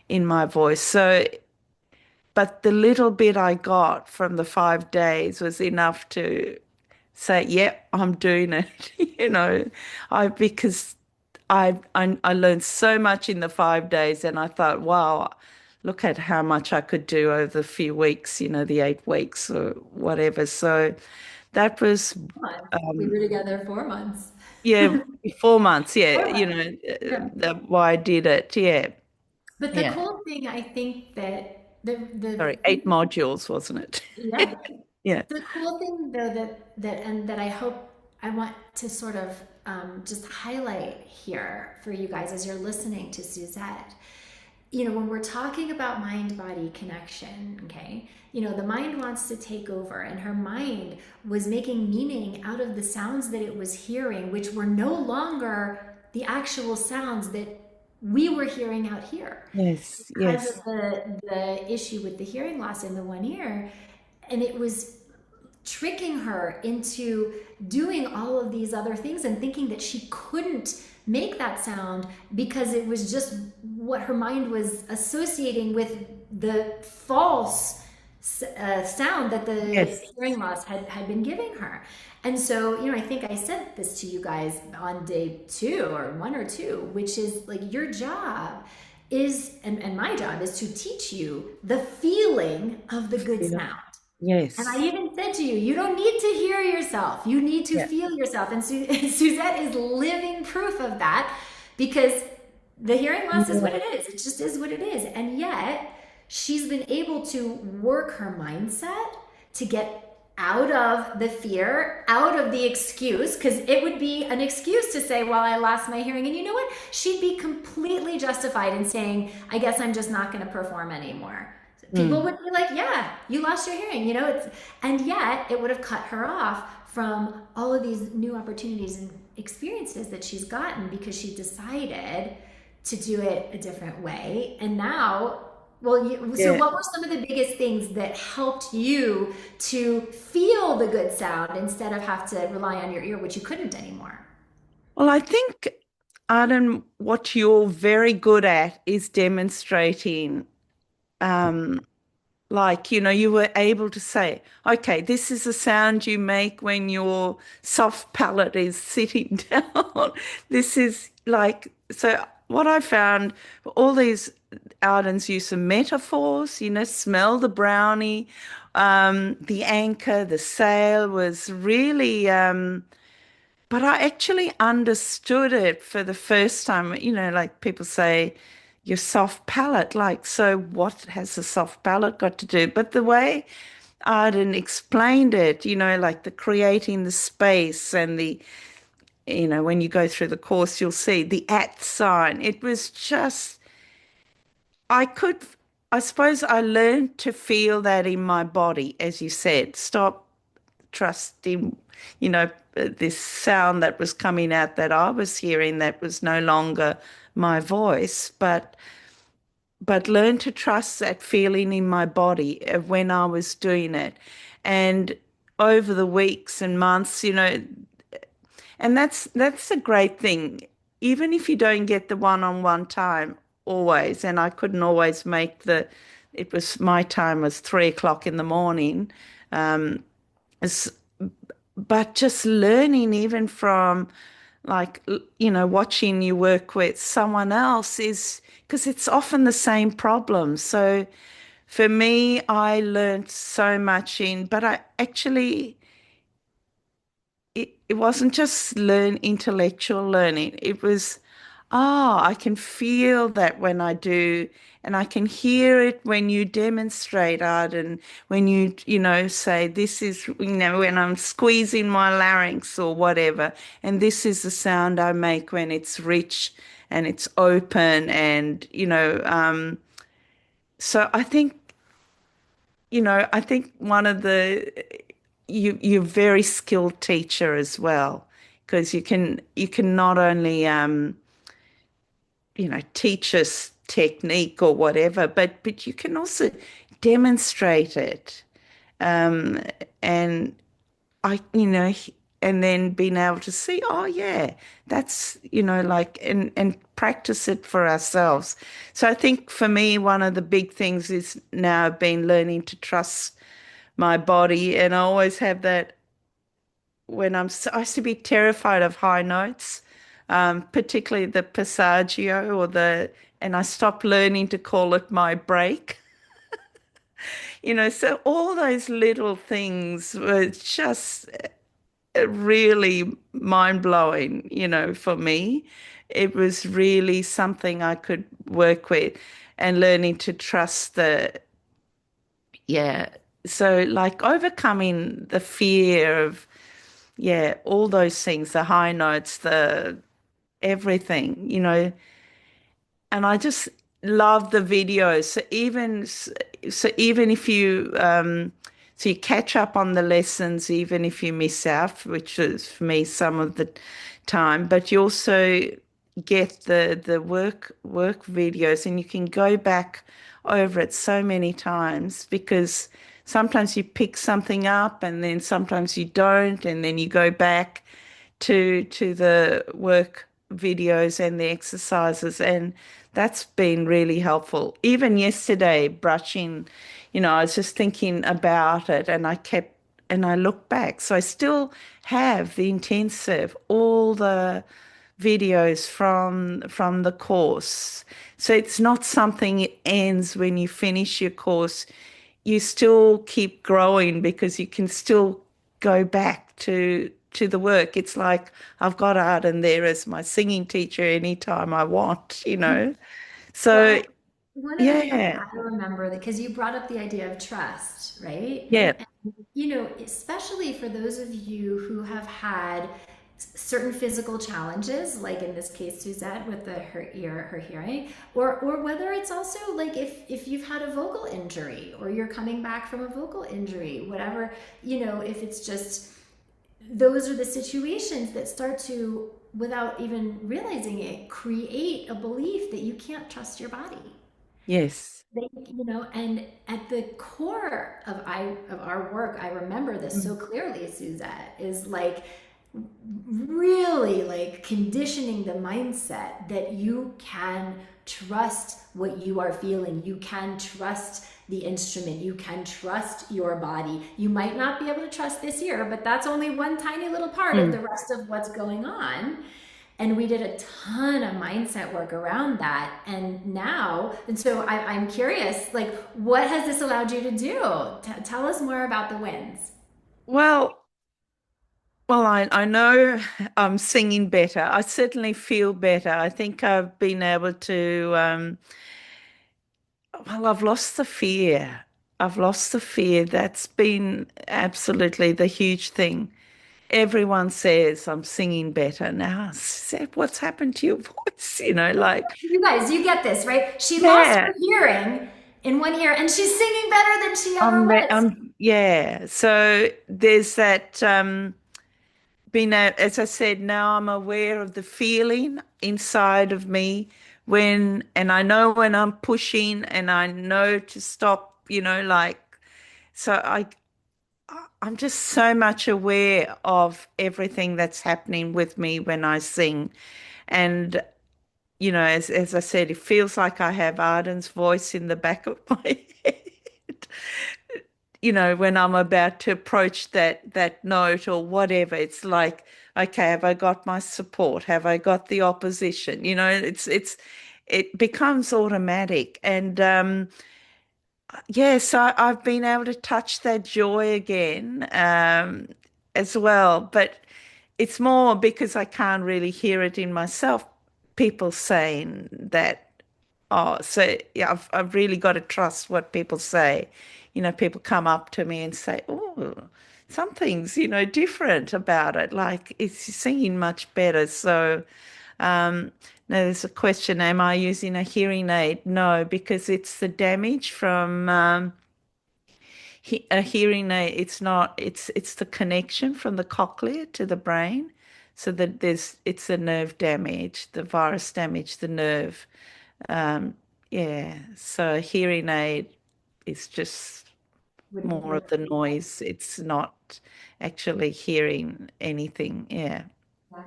in my voice. So, but the little bit I got from the 5 days was enough to say, yep, I'm doing it. I because I learned so much in the 5 days, and I thought, wow, look at how much I could do over the few weeks, the 8 weeks or whatever. So that was, We were together 4 months. yeah, 4 months. Yeah, 4 months. Yeah. why I did it. Yeah, But the yeah. cool thing, I think that the Sorry, 8 modules, wasn't yeah, it? Yeah. the cool thing though that I hope I want to sort of just highlight here for you guys as you're listening to Suzette, when we're talking about mind body connection, okay, the mind wants to take over, and her mind was making meaning out of the sounds that it was hearing, which were no longer the actual sounds that we were hearing out here Yes, because yes, of the issue with the hearing loss in the one ear. And it was tricking her into doing all of these other things and thinking that she couldn't make that sound because it was just what her mind was associating with the false sound that the yes, hearing loss had been giving her. And so, I think I said this to you guys on day 2 or 1 or 2, which is like your job is, and my job is to teach you the feeling of the good yeah, sound. And I yes, even said to you, you don't need to hear yourself. You need to yeah, feel yourself. And Suzette is living proof of that, because the hearing loss is what it is. It just is what it is. And yet she's been able to work her mindset to get out of the fear, out of the excuse, because it would be an excuse to say, well, I lost my hearing. And you know what? She'd be completely justified in saying, I guess I'm just not going to perform anymore. People mm, would be like, yeah, you lost your hearing, and yet it would have cut her off from all of these new opportunities and experiences that she's gotten because she decided to do it a different way. And now, well, so yeah. what were some of the biggest things that helped you to feel the good sound instead of have to rely on your ear, which you couldn't anymore? Well, I think, Arden, what you're very good at is demonstrating, um, like, you were able to say, okay, this is the sound you make when your soft palate is sitting down. This is like, so what I found, all these Arden's use of metaphors, smell the brownie, the anchor, the sail was really, but I actually understood it for the first time. Like people say, your soft palate. Like, so what has a soft palate got to do? But the way Arden explained it, like the creating the space and when you go through the course, you'll see the at sign. It was just, I could, I suppose I learned to feel that in my body, as you said. Stop trusting, this sound that was coming out that I was hearing that was no longer my voice. But but learn to trust that feeling in my body of when I was doing it. And over the weeks and months, and that's a great thing. Even if you don't get the one-on-one time always, and I couldn't always make it was my time was 3 o'clock in the morning. Um, it's- but just learning even from like, watching you work with someone else is because it's often the same problem. So for me, I learned so much but I actually, it wasn't just intellectual learning. It was, I can feel that when I do, and I can hear it when you demonstrate, Arden, when say this is, when I'm squeezing my larynx or whatever, and this is the sound I make when it's rich and it's open, and so I think one of you're a very skilled teacher as well, because you can not only teach us technique or whatever, but you can also demonstrate it. Um, and and then being able to see, oh yeah, that's, like, and practice it for ourselves. So I think for me, one of the big things is now I've been learning to trust my body, and I always have that I used to be terrified of high notes, particularly the passaggio and I stopped learning to call it my break. So all those little things were just really mind-blowing, for me. It was really something I could work with and learning to trust yeah. So like overcoming the fear of, yeah, all those things, the high notes, the everything, and I just love the videos. So even if you catch up on the lessons, even if you miss out, which is for me some of the time, but you also get the work videos, and you can go back over it so many times, because sometimes you pick something up and then sometimes you don't, and then you go back to the work videos and the exercises, and that's been really helpful. Even yesterday, brushing, I was just thinking about it, and I look back. So I still have the intensive, all the videos from the course. So it's not something it ends when you finish your course. You still keep growing because you can still go back to the work. It's like I've got Arden there as my singing teacher anytime I want. Well, So one of the things yeah, I remember that because you brought up the idea of trust, right? yeah, Especially for those of you who have had certain physical challenges, like in this case, Suzette with her ear, her hearing, or whether it's also like if you've had a vocal injury or you're coming back from a vocal injury, whatever, if it's just those are the situations that start to, without even realizing it, create a belief that you can't trust your body. yes, And at the core of our work, I remember this so clearly, Suzette, is like really like conditioning the mindset that you can trust what you are feeling. You can trust the instrument. You can trust your body. You might not be able to trust this ear, but that's only one tiny little part of mm. the rest of what's going on. And we did a ton of mindset work around that. And so I'm curious, like, what has this allowed you to do? Tell us more about the wins. Well, I know I'm singing better. I certainly feel better. I think I've been able to. I've lost the fear. I've lost the fear. That's been absolutely the huge thing. Everyone says I'm singing better now. I said, what's happened to your voice? Like, You guys, you get this, right? She lost yeah, her hearing in one ear and she's singing better than she ever was. yeah. So there's that, as I said, now I'm aware of the feeling inside of me and I know when I'm pushing and I know to stop, like, so I'm just so much aware of everything that's happening with me when I sing. And, as I said, it feels like I have Arden's voice in the back of my head. When I'm about to approach that note or whatever, it's like, okay, have I got my support? Have I got the opposition? It becomes automatic. And yes, I've been able to touch that joy again, as well. But it's more because I can't really hear it in myself. People saying that, oh, so yeah, I've really got to trust what people say. People come up to me and say, oh, something's, different about it. Like it's singing much better. So, um, now there's a question, am I using a hearing aid? No, because it's the damage from a hearing aid. It's not, it's the connection from the cochlea to the brain. So that it's the nerve damage, the virus damage, the nerve. Um, yeah, so a hearing aid is just Wouldn't more of work. the noise. It's not actually hearing anything. Yeah. Yeah.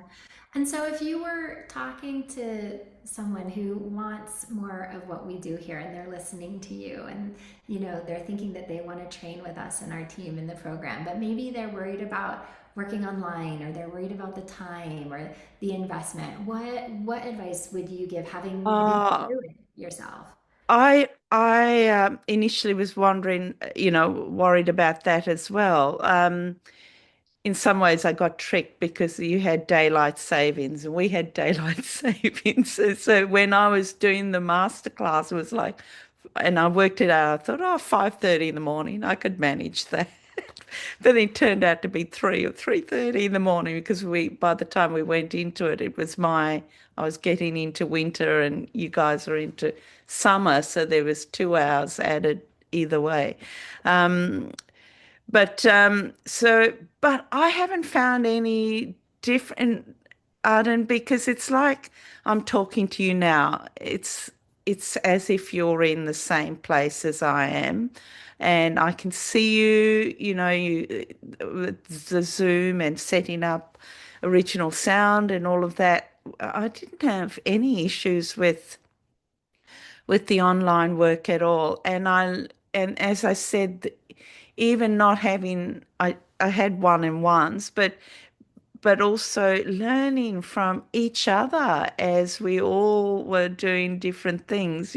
And so if you were talking to someone who wants more of what we do here and they're listening to you and they're thinking that they want to train with us and our team in the program, but maybe they're worried about working online or they're worried about the time or the investment, what advice would you give having been Uh, through it yourself? I initially was wondering, worried about that as well. In some ways, I got tricked because you had daylight savings and we had daylight savings. So when I was doing the masterclass, it was like, and I worked it out. I thought, oh, 5:30 in the morning, I could manage that. But it turned out to be 3 or 3:30 in the morning because by the time we went into it, I was getting into winter and you guys are into summer. So there was 2 hours added either way. Um, but I haven't found any different, Arden, because it's like I'm talking to you now. It's as if you're in the same place as I am, and I can see you, with the Zoom and setting up original sound and all of that. I didn't have any issues with the online work at all. And as I said, even not having I had one-on-ones, but also learning from each other as we all were doing different things,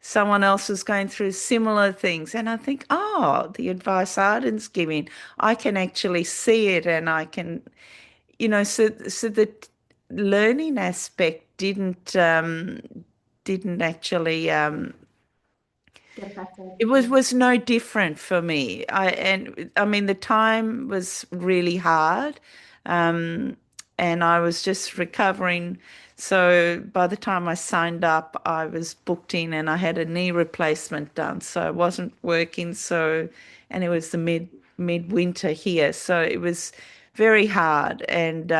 Someone else was going through similar things. And I think, oh, the advice Arden's giving, I can actually see it and I can, so the learning aspect didn't actually Get affected. it was Yeah. was no different for me. I mean the time was really hard, um, and I was just recovering. So by the time I signed up, I was booked in, and I had a knee replacement done. So I wasn't working. And it was the midwinter here, so it was very hard, and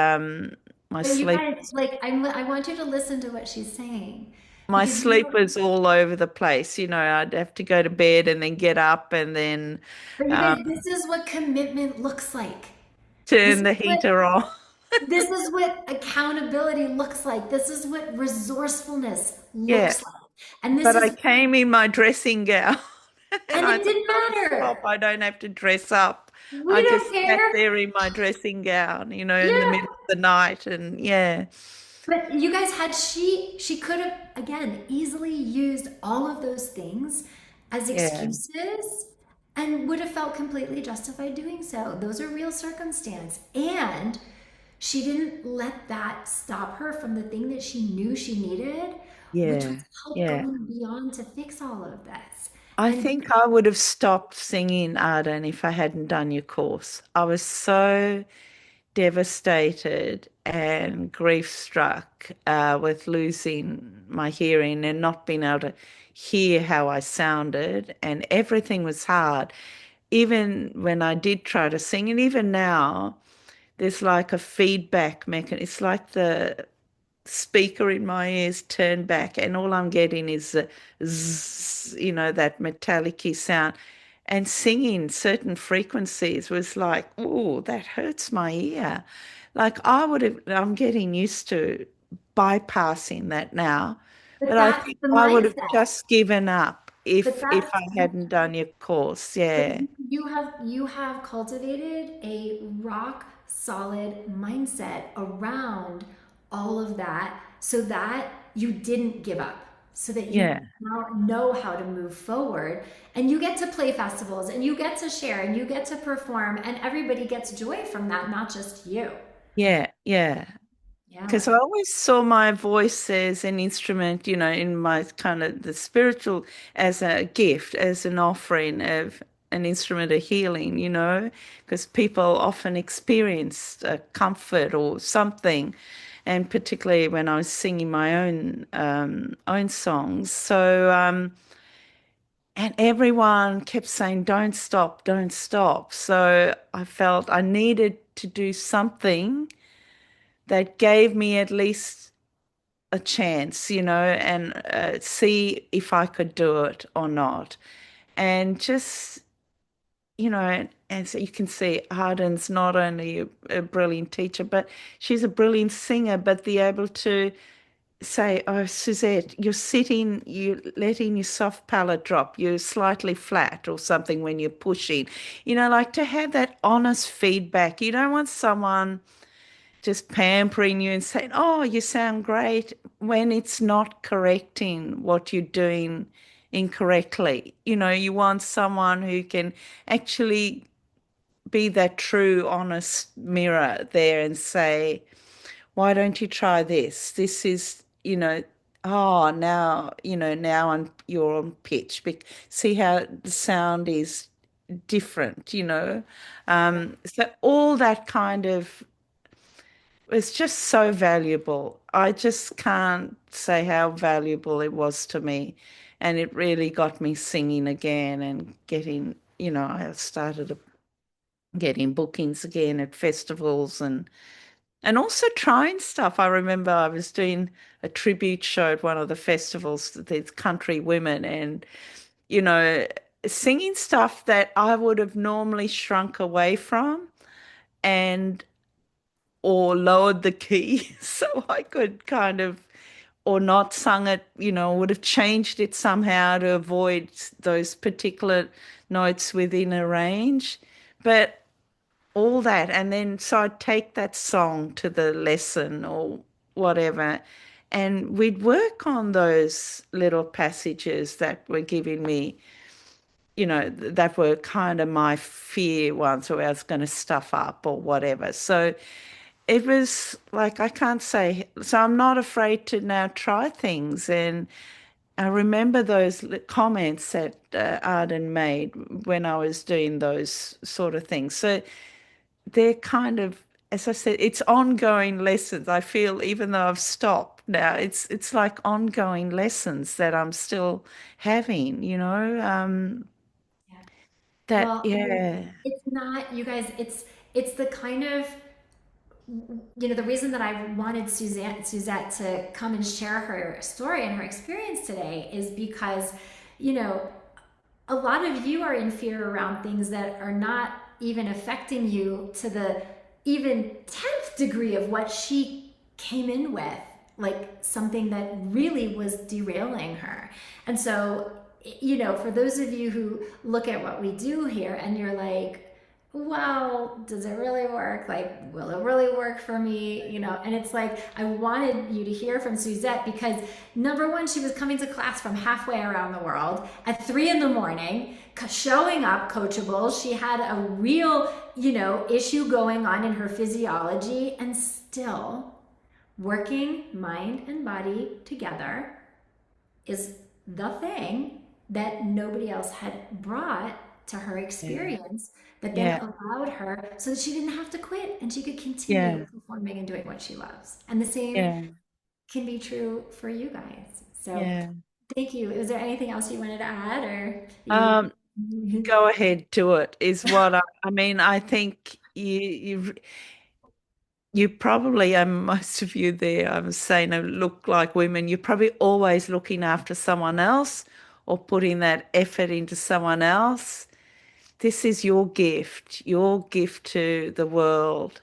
my But you sleep guys, like, I want you to listen to what she's saying my because sleep was all over the place. I'd have to go to bed and then get up and then but you guys, um, this is what commitment looks like. This turn is the what heater on. this is what accountability looks like. This is what resourcefulness Yeah, looks like. And this but I is came in my dressing gown and and I it thought, didn't oh, stop, matter. I don't have to dress up. We I don't just sat care. there in my dressing gown, in the Yeah. middle of the night. And yeah, But you guys had she could have again easily used all of those things as yeah, excuses and would have felt completely justified doing so. Those are real circumstance. And she didn't let that stop her from the thing that she knew she needed, which was yeah, help yeah. going beyond to fix all of this. I And think I would have stopped singing, Arden, if I hadn't done your course. I was so devastated and grief struck with losing my hearing and not being able to hear how I sounded, and everything was hard. Even when I did try to sing, and even now, there's like a feedback mechanism. It's like speaker in my ears turned back, and all I'm getting is a zzz, that metallic-y sound. And singing certain frequencies was like, oh, that hurts my ear. Like I'm getting used to bypassing that now. But But I that's think the I would have mindset. just given up But if that's I hadn't done your course. But Yeah. you have cultivated a rock solid mindset around all of that so that you didn't give up, so that you Yeah. now know how to move forward, and you get to play festivals and you get to share and you get to perform, and everybody gets joy from that, not just you. Yeah. Yeah. Because Yeah. I always saw my voice as an instrument, in my kind of the spiritual, as a gift, as an offering of an instrument of healing, because people often experienced comfort or something, and particularly when I was singing my own songs. So, and everyone kept saying, "Don't stop, don't stop." So I felt I needed to do something that gave me at least a chance, and see if I could do it or not. And just, and so you can see Arden's not only a brilliant teacher, but she's a brilliant singer, but be able to say, oh, Suzette, you're letting your soft palate drop, you're slightly flat or something when you're pushing. Like to have that honest feedback. You don't want someone just pampering you and saying, "Oh, you sound great," when it's not correcting what you're doing incorrectly. You want someone who can actually be that true, honest mirror there and say, "Why don't you try this? This is, oh, now you're on pitch. See how the sound is different. So all that kind of it's just so valuable. I just can't say how valuable it was to me. And it really got me singing again and I started getting bookings again at festivals and also trying stuff. I remember I was doing a tribute show at one of the festivals, there's country women, and, you know, singing stuff that I would have normally shrunk away from. And or lowered the key so I could kind of, or not sung it, would have changed it somehow to avoid those particular notes within a range. But all that, and then so I'd take that song to the lesson or whatever, and we'd work on those little passages that were giving me, that were kind of my fear ones, where I was going to stuff up or whatever. So it was like, I can't say, so I'm not afraid to now try things. And I remember those comments that Arden made when I was doing those sort of things. So they're kind of, as I said, it's ongoing lessons. I feel even though I've stopped now, it's like ongoing lessons that I'm still having. Yeah. That, Well, yeah, it's not, you guys, it's the kind of, the reason that I wanted Suzette to come and share her story and her experience today is because, you know, a lot of you are in fear around things that are not even affecting you to the even 10th degree of what she came in with, like something that really was derailing her. And so, for those of you who look at what we do here and you're like, well, does it really work? Like, will it really work for me? And it's like, I wanted you to hear from Suzette because number one, she was coming to class from halfway around the world at 3 a.m, showing up coachable. She had a real, issue going on in her physiology and still working mind and body together is the thing that nobody else had brought to her yeah, experience that then yeah, allowed her so that she didn't have to quit and she could continue yeah, performing and doing what she loves. And the same yeah, can be true for you guys. So yeah. thank you. Is there anything else you wanted to add or you? Um, Go ahead, do it, is what I mean. I think you probably, most of you there, I was saying, look like women. You're probably always looking after someone else or putting that effort into someone else. This is your gift to the world.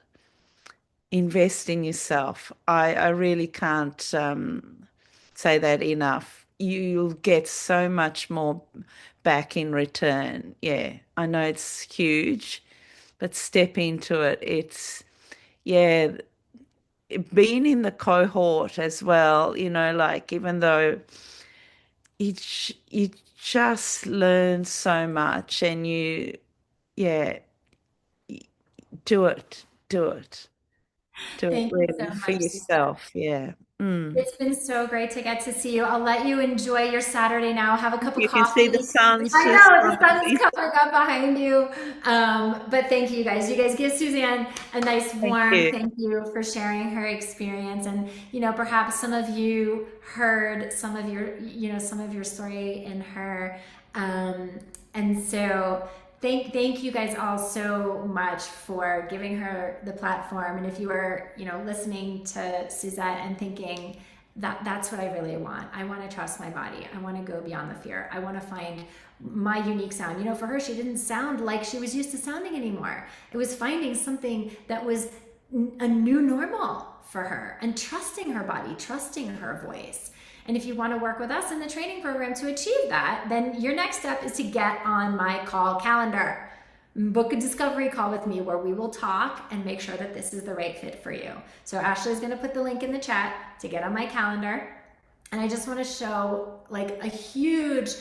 Invest in yourself. I really can't say that enough. You'll get so much more back in return. Yeah, I know it's huge, but step into it. Yeah, being in the cohort as well, like even though you just learn so much and yeah, do it, do it, do it Thank you so really for much, Suzanne. yourself. Yeah. It's been so great to get to see you. I'll let you enjoy your Saturday now. Have a cup of You can see the coffee. sun's I just know the sun is rising. coming up behind you. But thank you guys. You guys give Suzanne a nice Thank warm you. thank you for sharing her experience. And perhaps some of you heard some of your story in her. And so thank you guys all so much for giving her the platform. And if you were, listening to Suzette and thinking that's what I really want. I want to trust my body. I want to go beyond the fear. I want to find my unique sound. For her, she didn't sound like she was used to sounding anymore. It was finding something that was a new normal for her and trusting her body, trusting her voice. And if you want to work with us in the training program to achieve that, then your next step is to get on my call calendar. Book a discovery call with me where we will talk and make sure that this is the right fit for you. So Ashley's going to put the link in the chat to get on my calendar. And I just want to show like a huge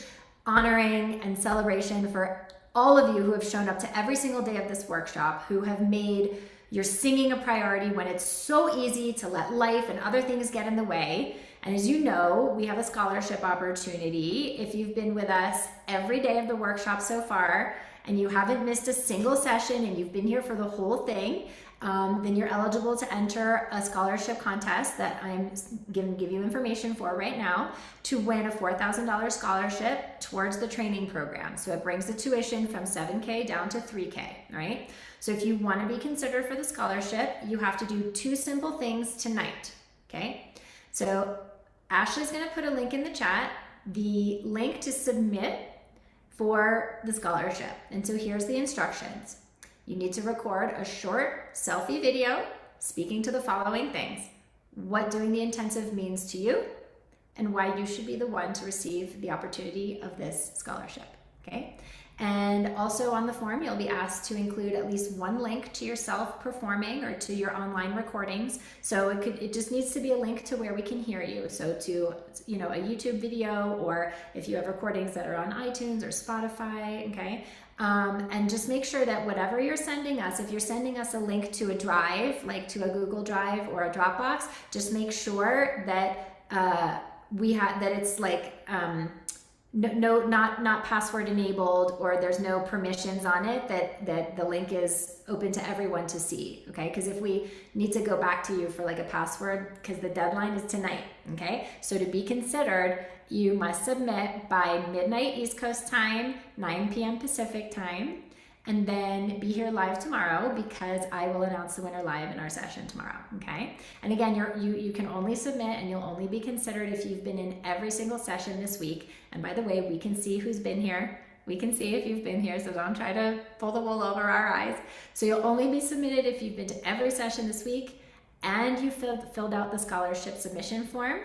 honoring and celebration for all of you who have shown up to every single day of this workshop, who have made your singing a priority when it's so easy to let life and other things get in the way. And as you know, we have a scholarship opportunity. If you've been with us every day of the workshop so far and you haven't missed a single session and you've been here for the whole thing, then you're eligible to enter a scholarship contest that I'm going to give you information for right now to win a $4,000 scholarship towards the training program. So it brings the tuition from $7K down to $3K, right? So if you want to be considered for the scholarship, you have to do two simple things tonight, okay? So Ashley's going to put a link in the chat, the link to submit for the scholarship. And so here's the instructions. You need to record a short selfie video speaking to the following things: what doing the intensive means to you, and why you should be the one to receive the opportunity of this scholarship, okay? And also on the form, you'll be asked to include at least one link to yourself performing or to your online recordings. So it just needs to be a link to where we can hear you. So to, a YouTube video, or if you have recordings that are on iTunes or Spotify, okay? And just make sure that whatever you're sending us, if you're sending us a link to a drive, like to a Google Drive or a Dropbox, just make sure that that it's like not password enabled, or there's no permissions on it, that the link is open to everyone to see, okay? Because if we need to go back to you for like a password, because the deadline is tonight, okay? So to be considered, you must submit by midnight East Coast time, 9 p.m. Pacific time, and then be here live tomorrow, because I will announce the winner live in our session tomorrow, okay? And again, you can only submit and you'll only be considered if you've been in every single session this week. And by the way, we can see who's been here. We can see if you've been here, so don't try to pull the wool over our eyes. So you'll only be submitted if you've been to every session this week and you filled out the scholarship submission form.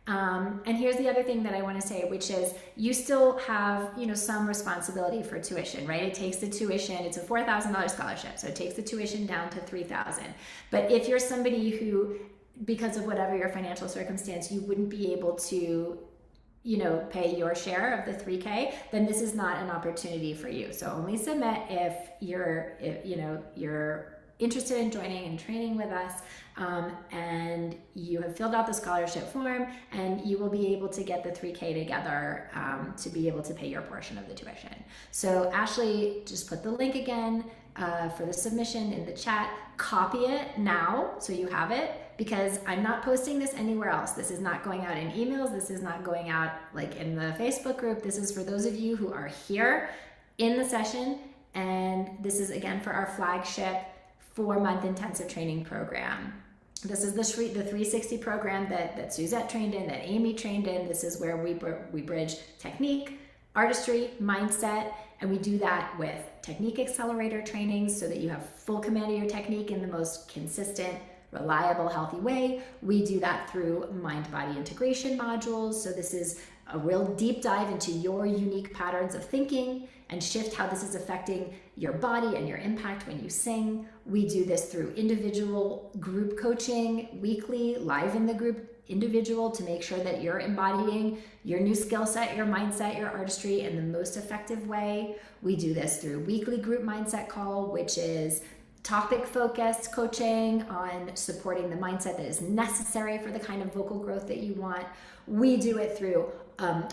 And here's the other thing that I want to say, which is you still have, some responsibility for tuition, right? It takes the tuition, it's a $4,000 scholarship, so it takes the tuition down to $3,000. But if you're somebody who, because of whatever your financial circumstance, you wouldn't be able to, pay your share of the $3K, then this is not an opportunity for you. So only submit if you're interested in joining and training with us, and you have filled out the scholarship form, and you will be able to get the $3K together to be able to pay your portion of the tuition. So Ashley just put the link again for the submission in the chat. Copy it now so you have it, because I'm not posting this anywhere else. This is not going out in emails. This is not going out like in the Facebook group. This is for those of you who are here in the session, and this is again for our flagship 4-month intensive training program. This is the 360 program that Suzette trained in, that Amy trained in. This is where we bridge technique, artistry, mindset, and we do that with technique accelerator trainings so that you have full command of your technique in the most consistent, reliable, healthy way. We do that through mind-body integration modules. So this is a real deep dive into your unique patterns of thinking and shift how this is affecting your body and your impact when you sing. We do this through individual group coaching, weekly, live in the group, individual, to make sure that you're embodying your new skill set, your mindset, your artistry in the most effective way. We do this through weekly group mindset call, which is topic focused coaching on supporting the mindset that is necessary for the kind of vocal growth that you want. We do it through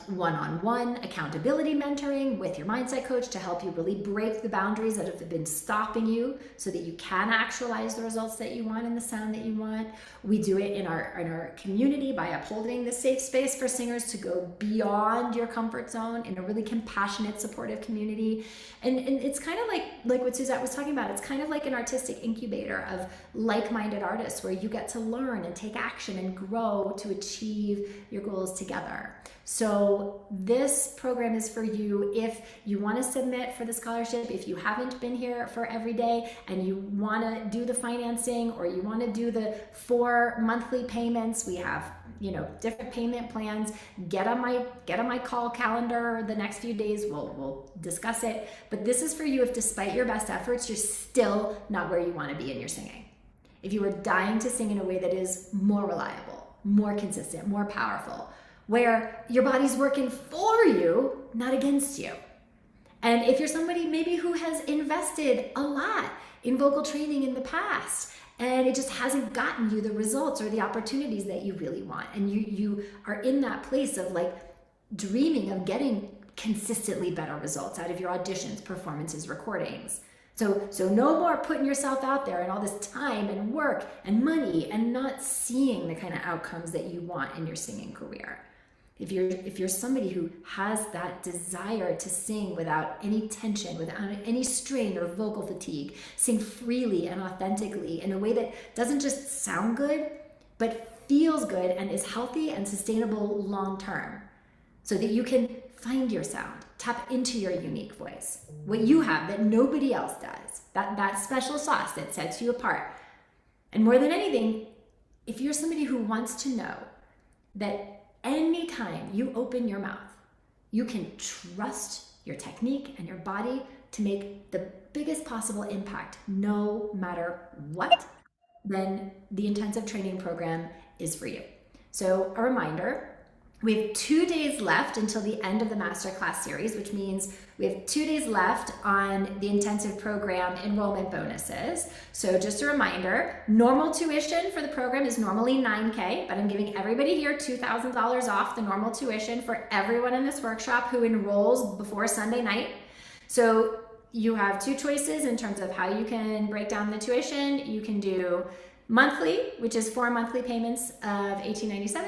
one-on-one accountability mentoring with your mindset coach to help you really break the boundaries that have been stopping you so that you can actualize the results that you want and the sound that you want. We do it in our community by upholding the safe space for singers to go beyond your comfort zone in a really compassionate, supportive community. And it's kind of like what Suzette was talking about. It's kind of like an artistic incubator of like-minded artists where you get to learn and take action and grow to achieve your goals together. So this program is for you if you want to submit for the scholarship, if you haven't been here for every day and you want to do the financing, or you want to do the 4 monthly payments. We have, different payment plans. Get on my call calendar the next few days. We'll discuss it. But this is for you if, despite your best efforts, you're still not where you want to be in your singing. If you are dying to sing in a way that is more reliable, more consistent, more powerful, where your body's working for you, not against you. And if you're somebody maybe who has invested a lot in vocal training in the past, and it just hasn't gotten you the results or the opportunities that you really want, and you are in that place of dreaming of getting consistently better results out of your auditions, performances, recordings. So no more putting yourself out there and all this time and work and money and not seeing the kind of outcomes that you want in your singing career. If you're somebody who has that desire to sing without any tension, without any strain or vocal fatigue, sing freely and authentically in a way that doesn't just sound good, but feels good and is healthy and sustainable long term, so that you can find your sound, tap into your unique voice, what you have that nobody else does, that special sauce that sets you apart. And more than anything, if you're somebody who wants to know that anytime you open your mouth, you can trust your technique and your body to make the biggest possible impact no matter what, then the intensive training program is for you. So a reminder, we have 2 days left until the end of the Masterclass series, which means we have 2 days left on the intensive program enrollment bonuses. So just a reminder, normal tuition for the program is normally $9,000, but I'm giving everybody here $2,000 off the normal tuition for everyone in this workshop who enrolls before Sunday night. So you have 2 choices in terms of how you can break down the tuition. You can do monthly, which is 4 monthly payments of $1,897.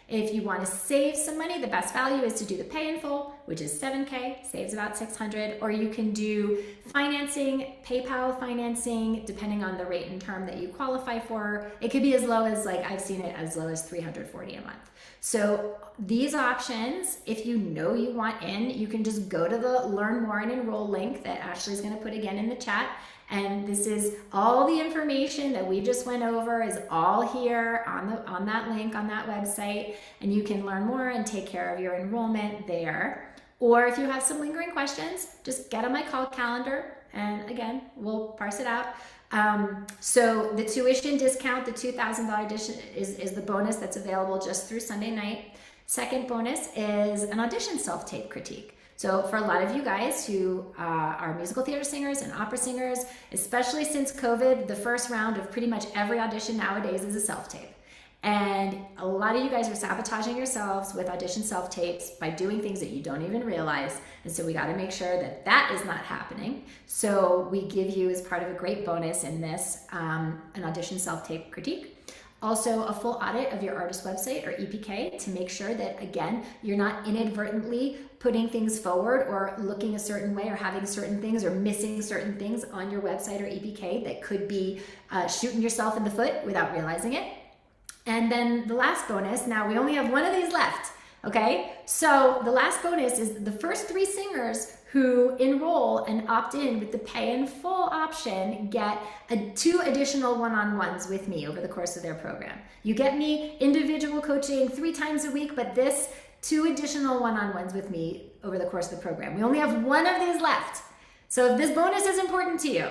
If you want to save some money, the best value is to do the pay in full, which is $7,000, saves about $600, or you can do financing, PayPal financing, depending on the rate and term that you qualify for. It could be as low as, I've seen it as low as $340 a month. So these options, if you know you want in, you can just go to the Learn More and Enroll link that Ashley's going to put again in the chat. And this is all the information that we just went over is all here on that link, on that website, and you can learn more and take care of your enrollment there. Or if you have some lingering questions, just get on my call calendar, and again, we'll parse it out. So the tuition discount, the $2,000 addition is the bonus that's available just through Sunday night. Second bonus is an audition self-tape critique. So for a lot of you guys who are musical theater singers and opera singers, especially since COVID, the first round of pretty much every audition nowadays is a self-tape. And a lot of you guys are sabotaging yourselves with audition self-tapes by doing things that you don't even realize. And so we got to make sure that that is not happening. So we give you, as part of a great bonus in this, an audition self-tape critique. Also, a full audit of your artist website or EPK to make sure that, again, you're not inadvertently putting things forward or looking a certain way or having certain things or missing certain things on your website or EPK that could be shooting yourself in the foot without realizing it. And then the last bonus, now we only have one of these left, okay? So the last bonus is the first 3 singers who enroll and opt in with the pay in full option get 2 additional one-on-ones with me over the course of their program. You get me individual coaching 3 times a week, but this 2 additional one-on-ones with me over the course of the program. We only have one of these left. So if this bonus is important to you,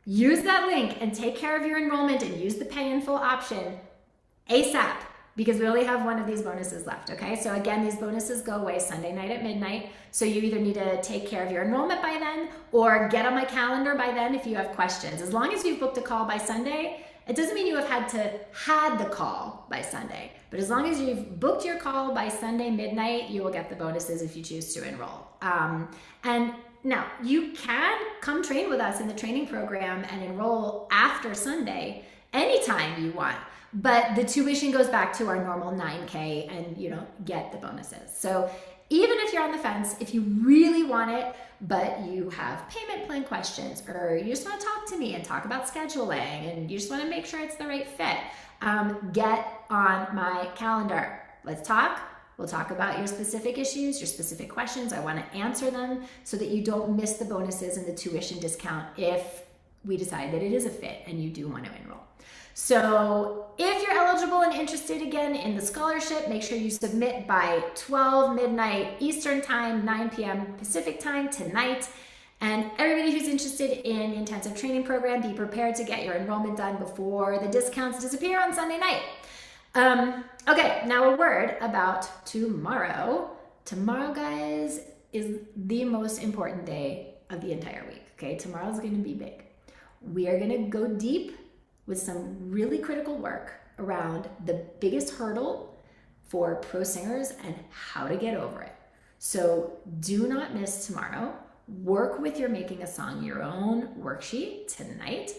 use that link and take care of your enrollment and use the pay in full option ASAP, because we only have one of these bonuses left, okay? So again, these bonuses go away Sunday night at midnight. So you either need to take care of your enrollment by then or get on my calendar by then if you have questions. As long as you've booked a call by Sunday, it doesn't mean you have had the call by Sunday, but as long as you've booked your call by Sunday midnight, you will get the bonuses if you choose to enroll. And now you can come train with us in the training program and enroll after Sunday anytime you want. But the tuition goes back to our normal $9K and you don't get the bonuses. So even if you're on the fence, if you really want it, but you have payment plan questions, or you just want to talk to me and talk about scheduling, and you just want to make sure it's the right fit, get on my calendar. Let's talk. We'll talk about your specific issues, your specific questions. I want to answer them so that you don't miss the bonuses and the tuition discount if we decide that it is a fit and you do want to enroll. So if you're eligible and interested again in the scholarship, make sure you submit by 12 midnight Eastern time, 9 p.m. Pacific time tonight. And everybody who's interested in the intensive training program, be prepared to get your enrollment done before the discounts disappear on Sunday night. Okay, now a word about tomorrow. Tomorrow, guys, is the most important day of the entire week. Okay, tomorrow's going to be big. We are going to go deep with some really critical work around the biggest hurdle for pro singers and how to get over it. So do not miss tomorrow. Work with your Making a Song Your Own worksheet tonight.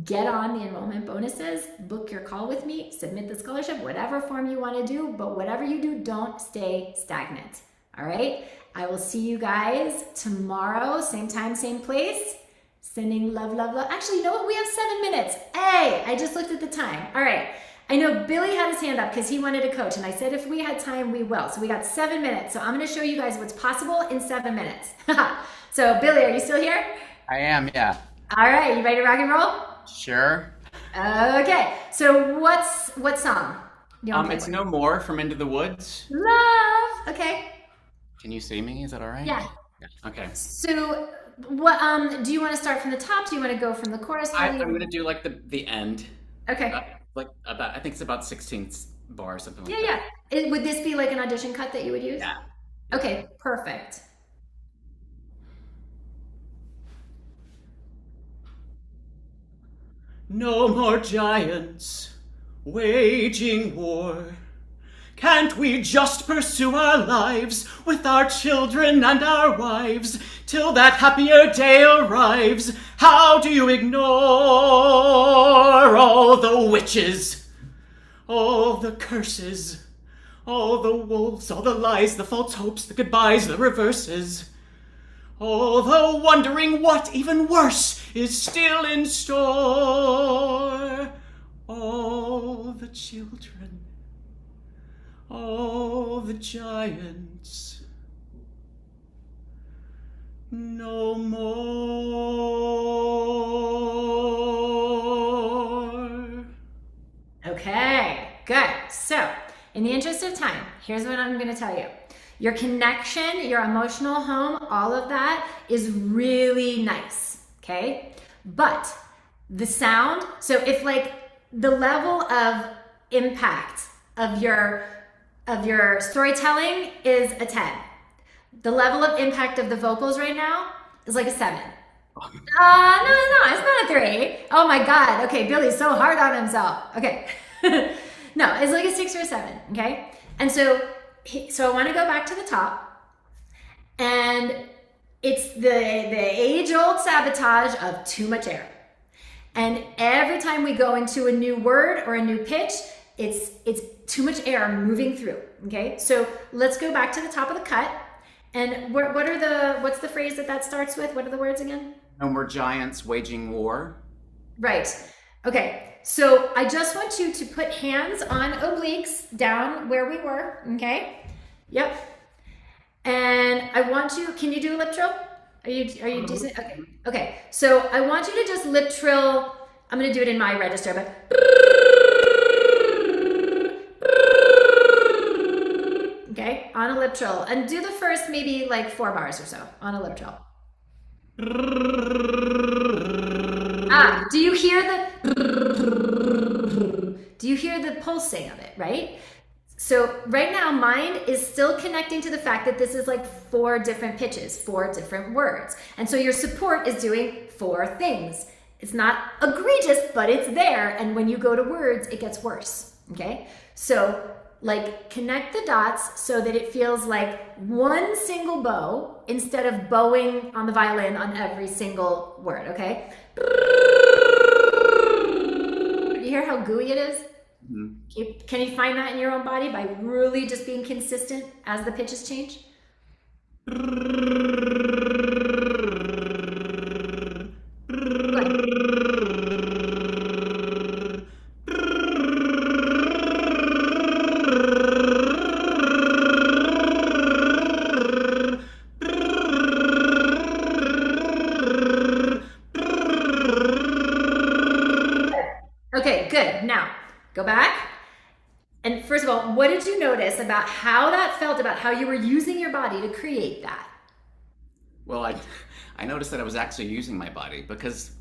Get on the enrollment bonuses, book your call with me, submit the scholarship, whatever form you want to do, but whatever you do, don't stay stagnant. All right? I will see you guys tomorrow, same time, same place. Sending love, love, love. Actually, you know what? We have 7 minutes. Hey, I just looked at the time. All right. I know Billy had his hand up because he wanted to coach, and I said if we had time, we will. So we got 7 minutes. So I'm going to show you guys what's possible in 7 minutes. So Billy, are you still here? I am, yeah. All right. You ready to rock and roll? Sure. Okay. So what song? Do you want to play It's for? No More from Into the Woods. Love. Okay. Can you see me? Is that all right? Yeah. Okay. So what do you want to start from the top? Do you want to go from the chorus? I'm going to do like the end. Okay. Like about, I think it's about 16th bar or something like Yeah, that. yeah. Would this be like an audition cut that you would use? Yeah. Okay, perfect. No more giants waging war. Can't we just pursue our lives with our children and our wives till that happier day arrives? How do you ignore all the witches, all the curses, all the wolves, all the lies, the false hopes, the goodbyes, the reverses? Although wondering what even worse is still in store. All the children, all the giants, no more. Okay, good. So, in the interest of time, here's what I'm going to tell you. Your connection, your emotional home, all of that is really nice, okay? But the sound, so if like the level of impact of your storytelling is a 10, the level of impact of the vocals right now is like a 7. No, it's not a 3. Oh my God. Okay, Billy's so hard on himself. Okay. No, it's like a 6 or a 7, okay? And so I want to go back to the top, and it's the age-old sabotage of too much air. And every time we go into a new word or a new pitch, it's too much air moving through, okay? So let's go back to the top of the cut. And what's the phrase that starts with? What are the words again? No more giants waging war. Right. Okay. So I just want you to put hands on obliques down where we were, okay? Yep. And I want you, can you do a lip trill? Are you decent? Okay. Okay. So I want you to just lip trill. I'm going to do it in my register, but okay, on a lip trill. And do the first maybe like 4 bars or so on a lip trill. Do you hear the pulsing of it, right? So right now, mind is still connecting to the fact that this is like 4 different pitches, 4 different words. And so your support is doing 4 things. It's not egregious, but it's there. And when you go to words, it gets worse, okay? So like connect the dots so that it feels like one single bow instead of bowing on the violin on every single word, okay? You hear how gooey it is? Mm-hmm. Can you find that in your own body by really just being consistent as the pitches change? Okay, good. Now, go back. And first of all, what did you notice about how that felt, about how you were using your body to create that? Well, I noticed that I was actually using my body because...